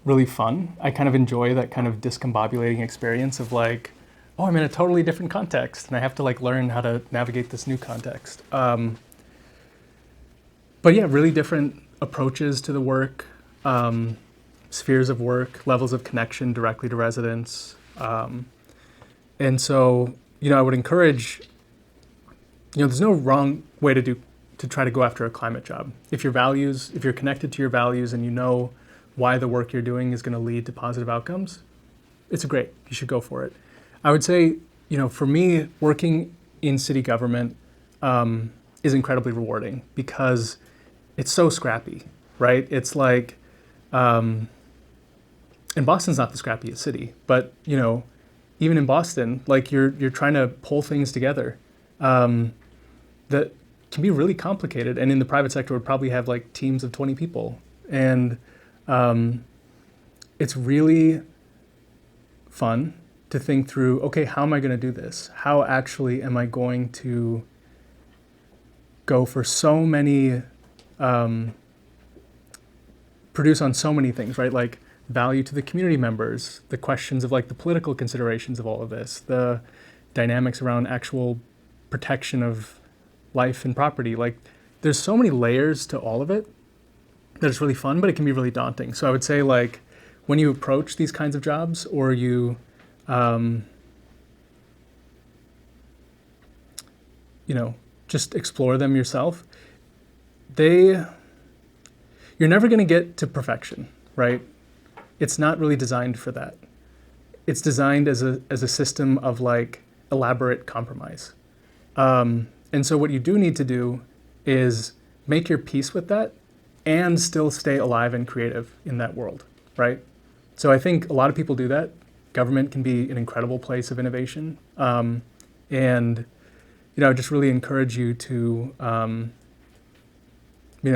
really fun. I kind of enjoy that kind of discombobulating experience of like, oh, I'm in a totally different context, and I have to like learn how to navigate this new context. But yeah, really different approaches to the work. Spheres of work, levels of connection directly to residents. And so, I would encourage, there's no wrong way to try to go after a climate job. If you're connected to your values and you know why the work you're doing is going to lead to positive outcomes, it's great. You should go for it. I would say, for me, working in city government is incredibly rewarding because it's so scrappy, right? It's like, and Boston's not the scrappiest city, but even in Boston, like you're trying to pull things together that can be really complicated. And in the private sector, would probably have like teams of 20 people, and it's really fun to think through, okay, how am I going to do this? How actually am I going to go for so many, produce on so many things, right? Like value to the community members, the questions of like the political considerations of all of this, the dynamics around actual protection of life and property. Like there's so many layers to all of it that it's really fun, but it can be really daunting. So I would say like when you approach these kinds of jobs or you, just explore them yourself, you're never going to get to perfection, right? It's not really designed for that. It's designed as a system of like elaborate compromise. And so what you do need to do is make your peace with that and still stay alive and creative in that world, right? So I think a lot of people do that. Government can be an incredible place of innovation. And I just really encourage you to, be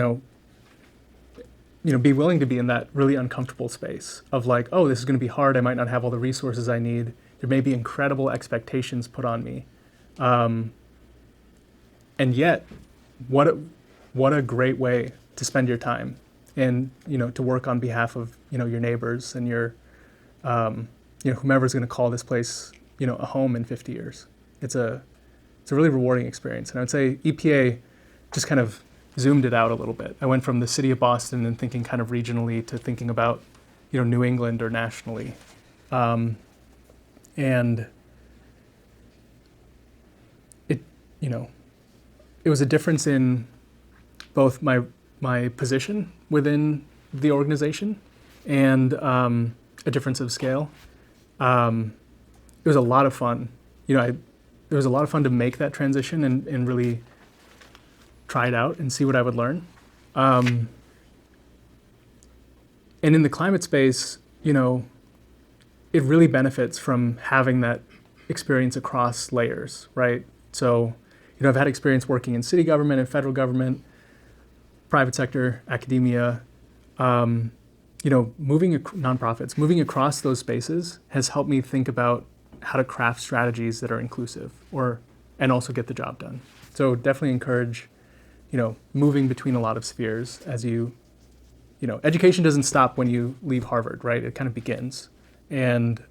willing to be in that really uncomfortable space of like, oh, this is going to be hard. I might not have all the resources I need. There may be incredible expectations put on me. And yet, what a great way to spend your time and, to work on behalf of, your neighbors and your, whomever's going to call this place, a home in 50 years. It's a really rewarding experience. And I would say EPA just kind of zoomed it out a little bit. I went from the city of Boston and thinking kind of regionally to thinking about, New England or nationally. And it was a difference in both my position within the organization and a difference of scale. It was a lot of fun. It was a lot of fun to make that transition and really try it out and see what I would learn. And in the climate space, it really benefits from having that experience across layers, right? So, I've had experience working in city government and federal government, private sector, academia, nonprofits, moving across those spaces has helped me think about how to craft strategies that are inclusive and also get the job done. So definitely encourage, moving between a lot of spheres as education doesn't stop when you leave Harvard, right? It kind of begins. And,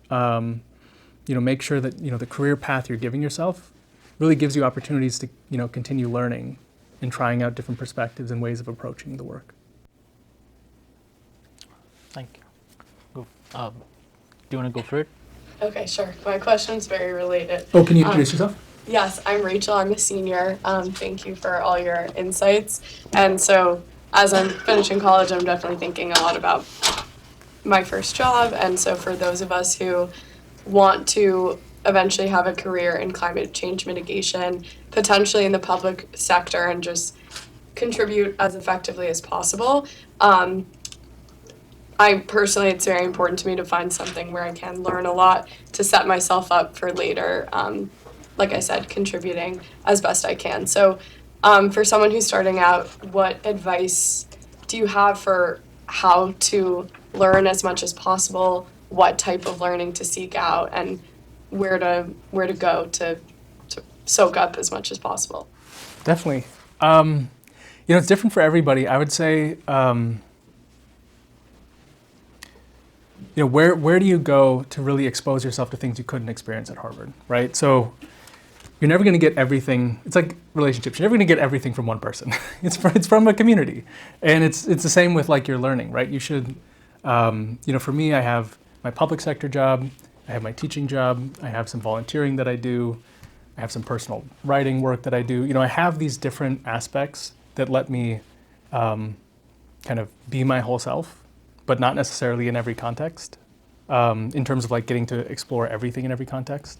make sure that, the career path you're giving yourself really gives you opportunities to, continue learning and trying out different perspectives and ways of approaching the work. Thank you. Do you want to go for it? Okay, sure. My question's very related. Oh, can you introduce yourself? Yes, I'm Rachel. I'm a senior. Thank you for all your insights. And so as I'm finishing college, I'm definitely thinking a lot about my first job. And so for those of us who want to eventually have a career in climate change mitigation, potentially in the public sector, and just contribute as effectively as possible, it's very important to me to find something where I can learn a lot to set myself up for later, like I said, contributing as best I can. So for someone who's starting out, what advice do you have for how to learn as much as possible, what type of learning to seek out, and where to go to soak up as much as possible? Definitely. It's different for everybody. I would say, where do you go to really expose yourself to things you couldn't experience at Harvard, right? So you're never going to get everything. It's like relationships. You're never going to get everything from one person. It's from a community. And it's the same with like your learning, right? You should, for me, I have my public sector job. I have my teaching job. I have some volunteering that I do. I have some personal writing work that I do. I have these different aspects that let me kind of be my whole self but not necessarily in every context, in terms of like getting to explore everything in every context.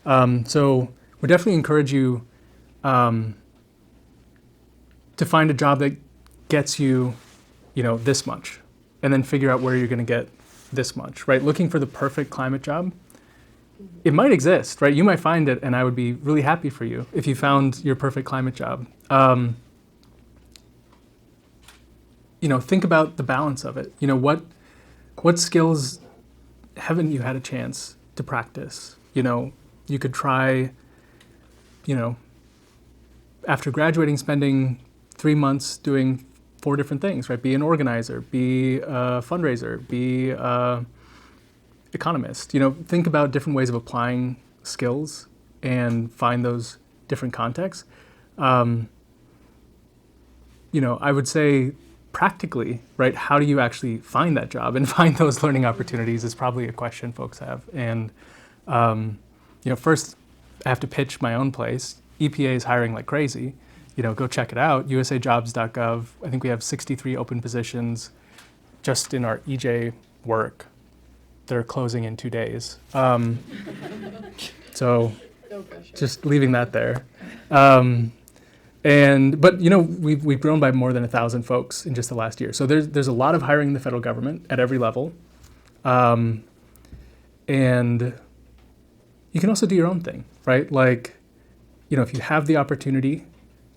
So we definitely encourage you to find a job that gets you, this much, and then figure out where you're going to get this much, right? Looking for the perfect climate job. It might exist, right? You might find it, and I would be really happy for you if you found your perfect climate job. Think about the balance of it. What skills haven't you had a chance to practice? You could try, after graduating, spending 3 months doing 4 different things, right? Be an organizer, be a fundraiser, be a economist. Think about different ways of applying skills and find those different contexts. I would say practically, right, how do you actually find that job and find those learning opportunities is probably a question folks have. And, first I have to pitch my own place. EPA is hiring like crazy. Go check it out, usajobs.gov. I think we have 63 open positions just in our EJ work. They're closing in 2 days. So just leaving that there. But we've grown by more than 1,000 folks in just the last year. So there's a lot of hiring in the federal government at every level. And you can also do your own thing, right? Like, if you have the opportunity,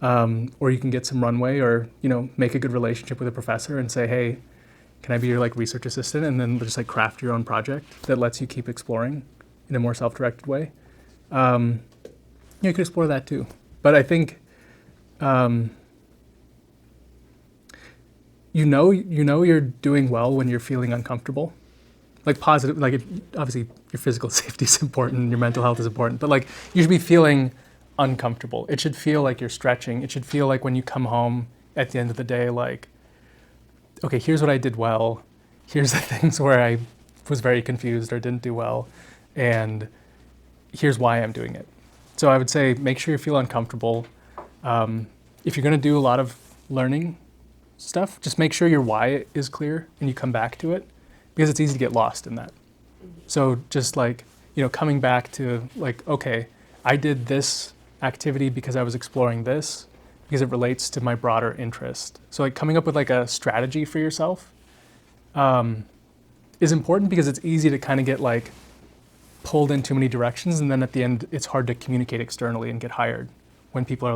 or you can get some runway, or make a good relationship with a professor and say, hey, can I be your research assistant, and then just craft your own project that lets you keep exploring in a more self-directed way. You could explore that too. But I think you're doing well when you're feeling uncomfortable, positive. Obviously your physical safety is important, your mental health is important, but you should be feeling uncomfortable. It should feel like you're stretching. It should feel like when you come home at the end of the day, okay, here's what I did well. Here's the things where I was very confused or didn't do well, and here's why I'm doing it. So I would say make sure you feel uncomfortable. If you're going to do a lot of learning stuff, just make sure your why is clear and you come back to it, because it's easy to get lost in that. So just coming back to okay, I did this activity because I was exploring this, because it relates to my broader interest. So coming up with a strategy for yourself is important, because it's easy to kind of get pulled in too many directions, and then at the end it's hard to communicate externally and get hired when people are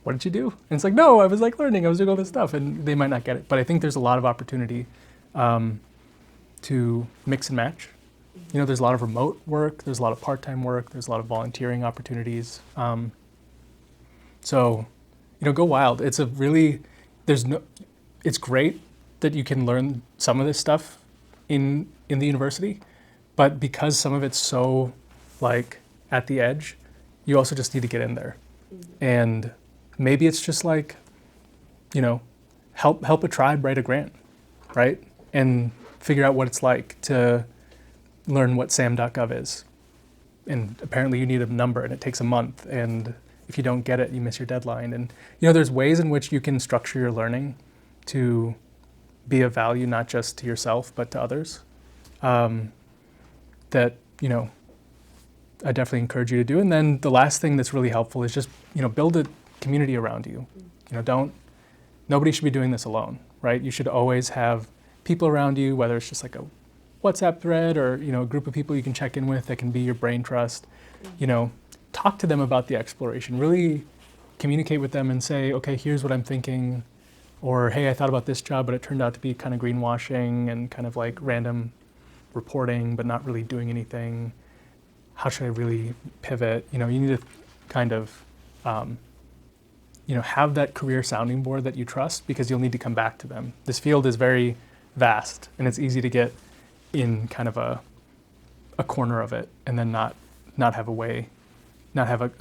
what did you do? And it's no, I was learning, I was doing all this stuff, and they might not get it. But I think there's a lot of opportunity to mix and match. There's a lot of remote work, there's a lot of part-time work, there's a lot of volunteering opportunities. So, go wild. It's great that you can learn some of this stuff in the university, but because some of it's so at the edge, you also just need to get in there. And maybe it's just help a tribe write a grant, right? And figure out what it's like to learn what sam.gov is. And apparently you need a number, and it takes a month, and if you don't get it, you miss your deadline. And there's ways in which you can structure your learning to be of value, not just to yourself, but to others. That I definitely encourage you to do. And then the last thing that's really helpful is just build a community around you. Nobody should be doing this alone, right? You should always have people around you, whether it's just a WhatsApp thread or a group of people you can check in with that can be your brain trust. Talk to them about the exploration. Really communicate with them and say, okay, here's what I'm thinking, or hey, I thought about this job, but it turned out to be kind of greenwashing and kind of random reporting, but not really doing anything. How should I really pivot? You need to kind of have that career sounding board that you trust, because you'll need to come back to them. This field is very vast, and it's easy to get in kind of a corner of it and then not have a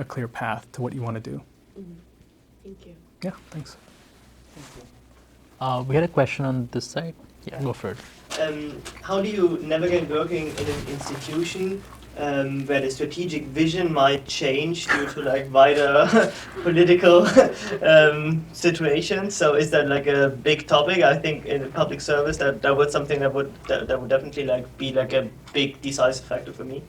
clear path to what you want to do. Mm-hmm. Thank you. Yeah, thanks. We had a question on this side. Yeah, go for it. How do you navigate working in an institution where the strategic vision might change due to like wider political situations. So is that like a big topic? I think in public service that was something that would definitely like be like a big decisive factor for me.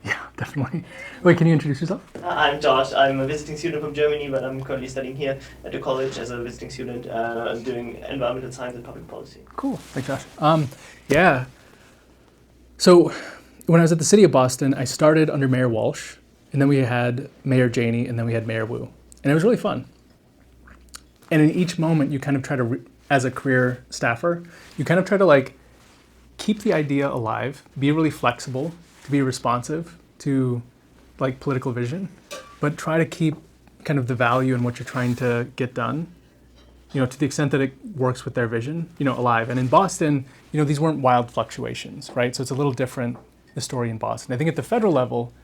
Yeah, definitely. Wait, can you introduce yourself? I'm Josh. I'm a visiting student from Germany, but I'm currently studying here at the college as a visiting student. I'm doing environmental science and public policy. Cool. Thanks, Josh. Yeah. So when I was at the city of Boston, I started under Mayor Walsh, and then we had Mayor Janey, and then we had Mayor Wu. And it was really fun. And in each moment, you kind of try to, as a career staffer, you kind of try to like keep the idea alive, be really flexible, to be responsive to like political vision, but try to keep kind of the value in what you're trying to get done, you know, to the extent that it works with their vision, you know, alive. And in Boston, you know, these weren't wild fluctuations, right? So it's a little different, the story in Boston. I think at the federal level,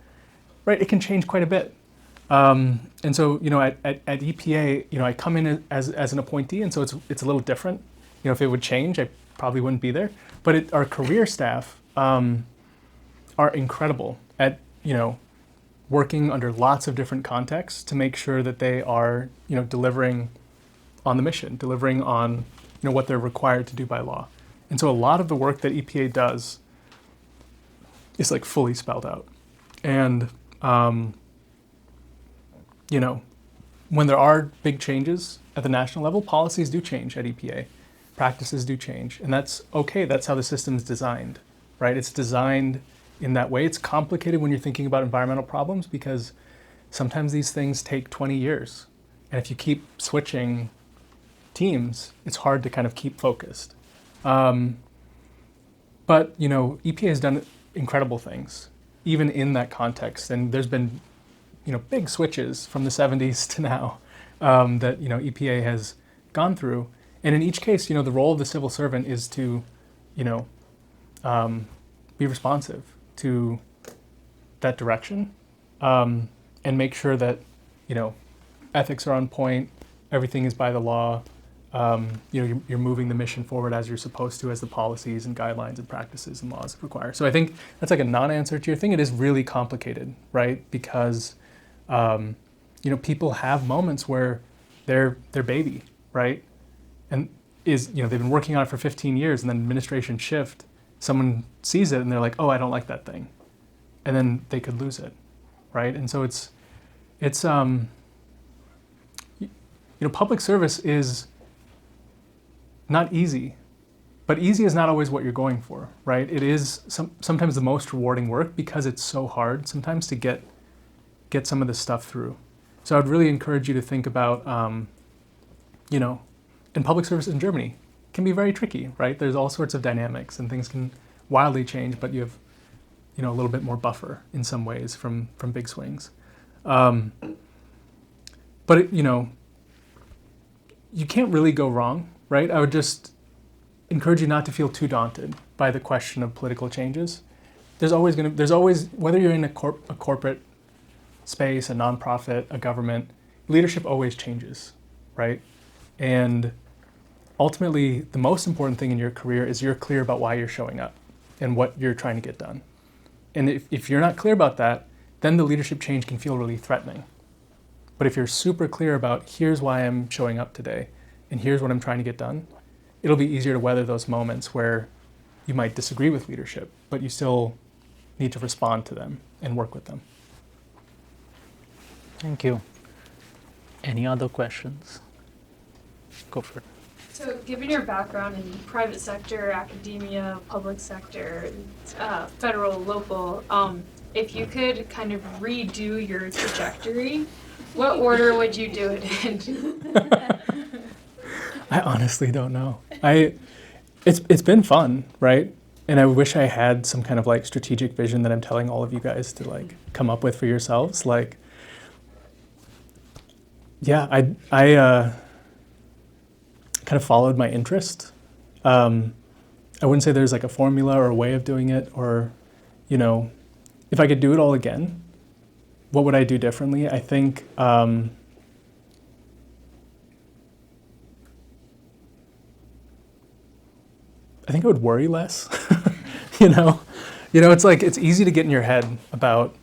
right, it can change quite a bit. And so, you know, at EPA, you know, I come in as an appointee, and so it's a little different. You know, if it would change, I probably wouldn't be there. But our career staff are incredible at, you know, working under lots of different contexts to make sure that they are, you know, delivering on the mission, delivering on, you know, what they're required to do by law. And so a lot of the work that EPA does is like fully spelled out. And, you know, when there are big changes at the national level, policies do change at EPA. Practices do change. And that's okay. That's how the system's designed, right? It's designed in that way. It's complicated when you're thinking about environmental problems because sometimes these things take 20 years. And if you keep switching teams, it's hard to kind of keep focused. But, you know, EPA has done incredible things, even in that context. And there's been, you know, big switches from the 70s to now that, you know, EPA has gone through. And in each case, you know, the role of the civil servant is to, you know, be responsive to that direction and make sure that, you know, ethics are on point, everything is by the law, you know, you're moving the mission forward as you're supposed to, as the policies and guidelines and practices and laws require. So I think that's like a non-answer to your thing. It is really complicated, right? Because, you know, people have moments where they're baby, right? And is, you know, they've been working on it for 15 years and then administration shift, someone sees it and they're like, oh, I don't like that thing. And then they could lose it, right? And so it's you know, public service is not easy, but easy is not always what you're going for, right? It is sometimes the most rewarding work because it's so hard sometimes to get some of this stuff through. So I'd really encourage you to think about, you know, and public service in Germany can be very tricky, right? There's all sorts of dynamics and things can wildly change, but you have, you know, a little bit more buffer in some ways from big swings. But it, you know, you can't really go wrong, right? I would just encourage you not to feel too daunted by the question of political changes. There's always, whether you're in a corporate space, a nonprofit, a government, leadership always changes, right? And ultimately, the most important thing in your career is you're clear about why you're showing up and what you're trying to get done. And if you're not clear about that, then the leadership change can feel really threatening. But if you're super clear about here's why I'm showing up today and here's what I'm trying to get done, it'll be easier to weather those moments where you might disagree with leadership, but you still need to respond to them and work with them. Thank you. Any other questions? Go for it. So, given your background in private sector, academia, public sector, federal, local, if you could kind of redo your trajectory, what order would you do it in? I honestly don't know. It's been fun, right? And I wish I had some kind of like strategic vision that I'm telling all of you guys to like come up with for yourselves. Like, yeah, I kind of followed my interest. I wouldn't say there's like a formula or a way of doing it, or, you know, if I could do it all again, what would I do differently? I think I would worry less, you know, You know, it's like, it's easy to get in your head about,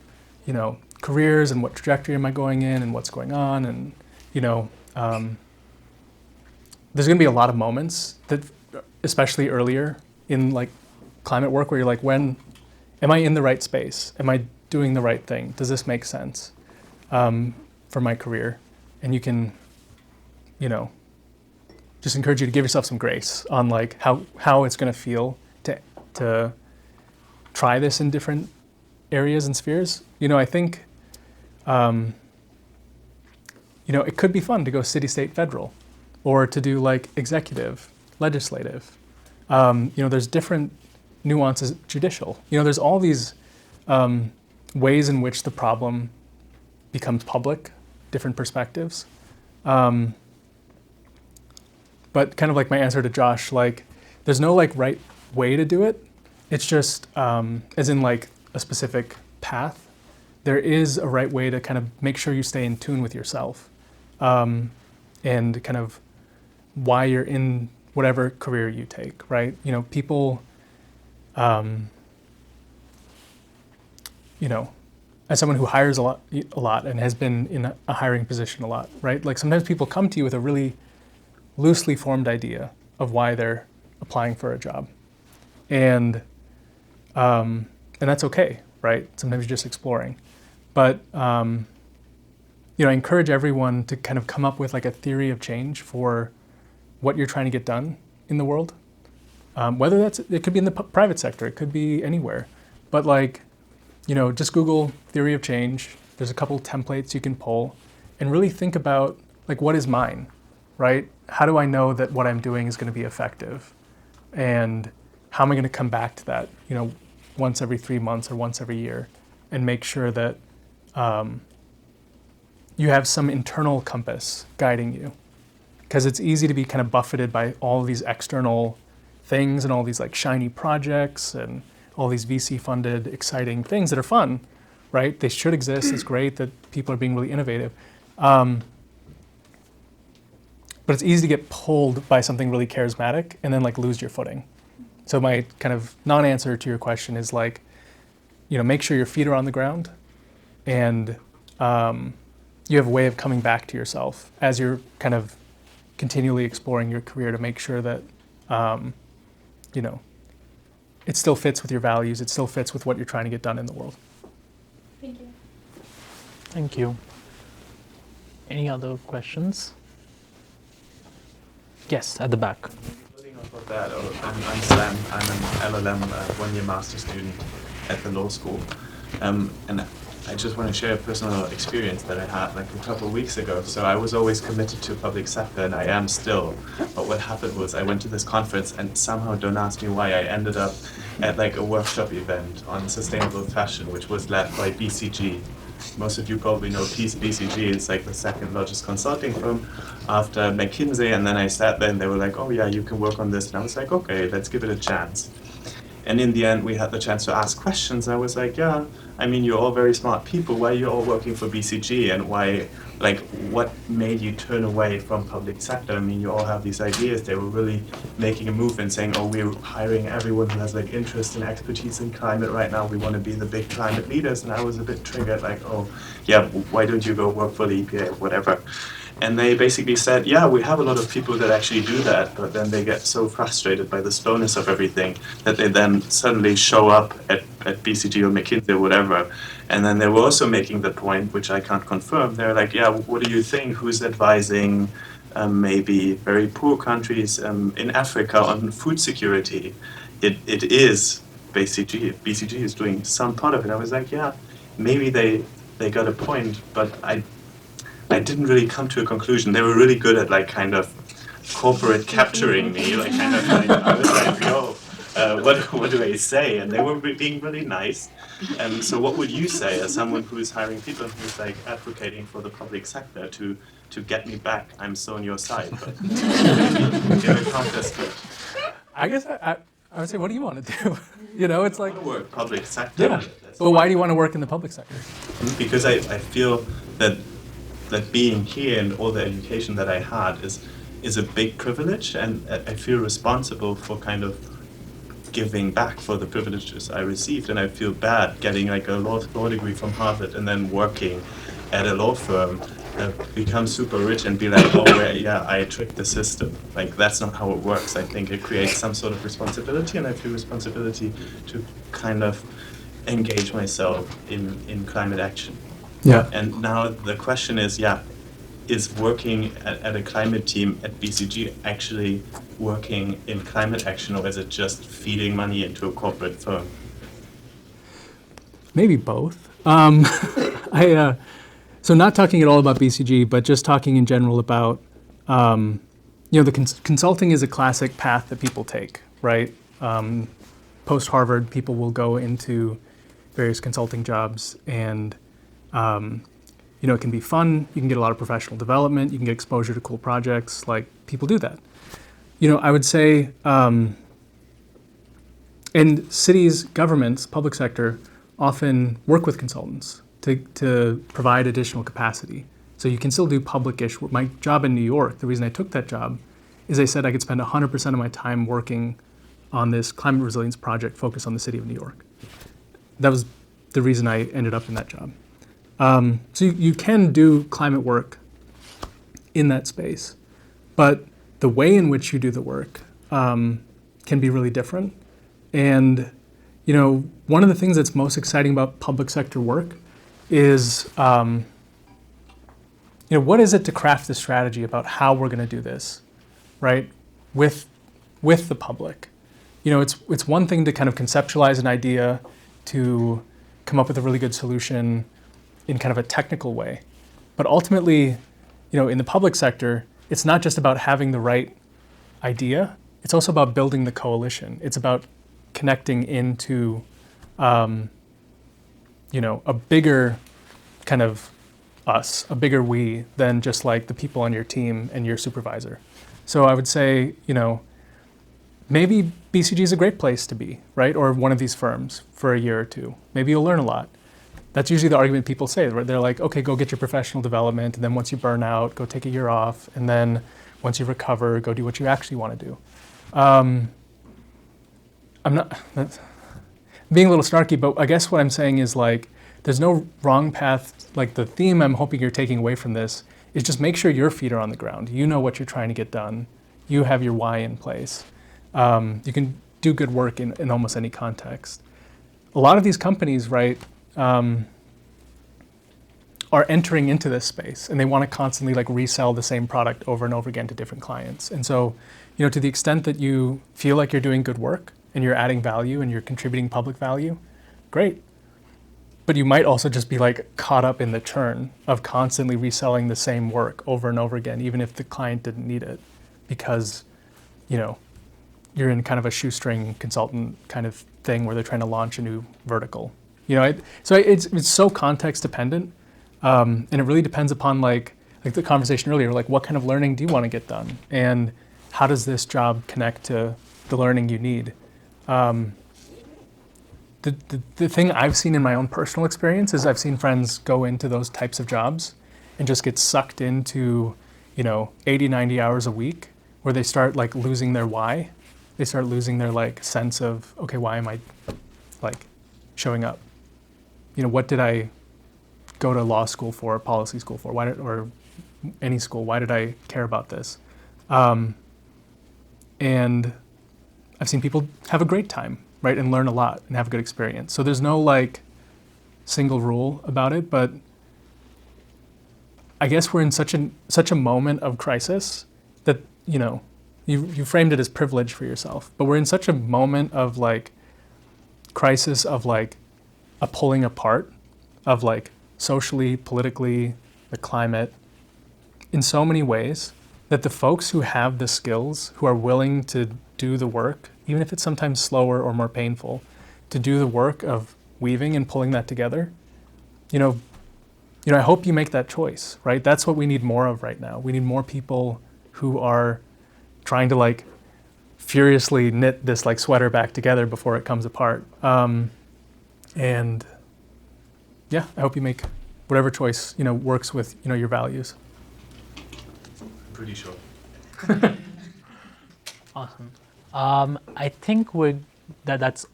you know, careers and what trajectory am I going in and what's going on. And, you know, there's going to be a lot of moments that, especially earlier in like climate work, where you're like, when am I in the right space? Am I doing the right thing? Does this make sense for my career? And you can, you know, just encourage you to give yourself some grace on like how it's going to feel to try this in different areas and spheres. You know, I think, you know, it could be fun to go city, state, federal, or to do like executive, legislative. You know, there's different nuances, judicial. You know, there's all these ways in which the problem becomes public, different perspectives. But kind of like my answer to Josh, like there's no like right way to do it. It's just, as in like a specific path, there is a right way to kind of make sure you stay in tune with yourself, and kind of why you're in whatever career you take, right? You know, people, you know, as someone who hires a lot and has been in a hiring position a lot, right? Like sometimes people come to you with a really loosely formed idea of why they're applying for a job. And that's okay, right? Sometimes you're just exploring. But, you know, I encourage everyone to kind of come up with like a theory of change for what you're trying to get done in the world. Whether it could be in the private sector, it could be anywhere. But like, you know, just Google theory of change. There's a couple templates you can pull and really think about like, what is mine, right? How do I know that what I'm doing is going to be effective? And how am I going to come back to that, you know, once every 3 months or once every year, and make sure that you have some internal compass guiding you? Because it's easy to be kind of buffeted by all these external things and all these like shiny projects and all these VC-funded exciting things that are fun, right? They should exist. It's great that people are being really innovative. But it's easy to get pulled by something really charismatic and then like lose your footing. So my kind of non-answer to your question is like, you know, make sure your feet are on the ground, and you have a way of coming back to yourself as you're kind of continually exploring your career to make sure that, you know, it still fits with your values, it still fits with what you're trying to get done in the world. Thank you. Thank you. Any other questions? Yes, at the back. Building off of that, I'm Sam. I'm an LLM one-year master student at the law school. And I just want to share a personal experience that I had like a couple of weeks ago. So I was always committed to public sector, and I am still. But what happened was I went to this conference, and somehow, don't ask me why, I ended up at like a workshop event on sustainable fashion, which was led by BCG. Most of you probably know BCG is like the second largest consulting firm after McKinsey. And then I sat there and they were like, oh yeah, you can work on this. And I was like, okay, let's give it a chance. And in the end, we had the chance to ask questions. I was like, yeah, I mean, you're all very smart people. Why are you all working for BCG? And why, like, what made you turn away from public sector? I mean, you all have these ideas. They were really making a move and saying, oh, we're hiring everyone who has like interest and expertise in climate right now. We want to be the big climate leaders. And I was a bit triggered, like, oh, yeah, why don't you go work for the EPA or whatever? And they basically said, yeah, we have a lot of people that actually do that, but then they get so frustrated by the slowness of everything that they then suddenly show up at BCG or McKinsey or whatever. And then they were also making the point, which I can't confirm, they're like, yeah, what do you think? Who's advising maybe very poor countries in Africa on food security? It is BCG. BCG is doing some part of it. I was like, yeah, maybe they got a point, but I didn't really come to a conclusion. They were really good at like kind of corporate capturing me, like kind of like, I was like, yo, what do I say? And they were being really nice. And so what would you say as someone who is hiring people and who's like advocating for the public sector to get me back? I'm so on your side, but maybe get a contest. I guess I would say, what do you want to do? You know, it's like, I want to work public sector. yeah. But why do you want to work in the public sector? Because I feel that being here and all the education that I had is a big privilege, and I feel responsible for kind of giving back for the privileges I received, and I feel bad getting like a law degree from Harvard and then working at a law firm, become super rich and be like, oh yeah, I tricked the system. Like that's not how it works. I think it creates some sort of responsibility, and I feel responsibility to kind of engage myself in climate action. Yeah. And now the question is, is working at a climate team at BCG actually working in climate action, or is it just feeding money into a corporate firm? Maybe both. So not talking at all about BCG, but just talking in general about, the consulting is a classic path that people take, right? Post-Harvard, people will go into various consulting jobs, and it can be fun. You can get a lot of professional development. You can get exposure to cool projects. Like, people do that. I would say, and cities, governments, public sector often work with consultants to provide additional capacity. So you can still do public-ish work. My job in New York, the reason I took that job is I said I could spend 100% of my time working on this climate resilience project focused on the city of New York. That was the reason I ended up in that job. So you can do climate work in that space, but the way in which you do the work can be really different. And one of the things that's most exciting about public sector work is, what is it to craft the strategy about how we're going to do this, right? With the public. It's one thing to kind of conceptualize an idea, to come up with a really good solution in kind of a technical way. But ultimately, in the public sector, it's not just about having the right idea, it's also about building the coalition. It's about connecting into, a bigger kind of us, a bigger we than just like the people on your team and your supervisor. So I would say, maybe BCG is a great place to be, right? Or one of these firms for a year or two. Maybe you'll learn a lot. That's usually the argument people say, right? They're like, okay, go get your professional development, and then once you burn out, go take a year off, and then once you recover, go do what you actually want to do. I'm not being a little snarky, but I guess what I'm saying is like, there's no wrong path. Like, the theme I'm hoping you're taking away from this is just make sure your feet are on the ground. You know what you're trying to get done. You have your why in place. You can do good work in almost any context. A lot of these companies, right, are entering into this space, and they want to constantly like resell the same product over and over again to different clients. And so, to the extent that you feel like you're doing good work and you're adding value and you're contributing public value, great. But you might also just be like caught up in the churn of constantly reselling the same work over and over again, even if the client didn't need it, because, you're in kind of a shoestring consultant kind of thing where they're trying to launch a new vertical. So it's so context dependent, and it really depends upon like the conversation earlier, like what kind of learning do you want to get done, and how does this job connect to the learning you need? The thing I've seen in my own personal experience is I've seen friends go into those types of jobs and just get sucked into 80, 90 hours a week, where they start like losing their why. They start losing their like sense of, okay, why am I like showing up? What did I go to law school for, policy school for? Or any school, why did I care about this? And I've seen people have a great time, right, and learn a lot and have a good experience. So there's no like single rule about it, but I guess we're in such a moment of crisis that, you framed it as privilege for yourself, but we're in such a moment of like crisis of like a pulling apart of like socially, politically, the climate, in so many ways, that the folks who have the skills, who are willing to do the work, even if it's sometimes slower or more painful, to do the work of weaving and pulling that together, I hope you make that choice, right? That's what we need more of right now. We need more people who are trying to like furiously knit this like sweater back together before it comes apart. And yeah, I hope you make whatever choice, works with, your values. Pretty sure. Awesome. I think we're that's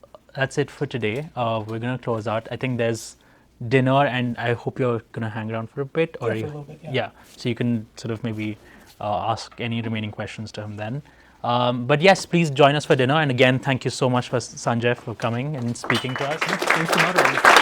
it for today. We're gonna close out. I think there's dinner, and I hope you're gonna hang around for a bit, or Yeah, for a little bit, yeah. so you can sort of maybe ask any remaining questions to him then. But yes, please join us for dinner. And again, thank you so much for Sanjay for coming and speaking to us. Thanks for moderating.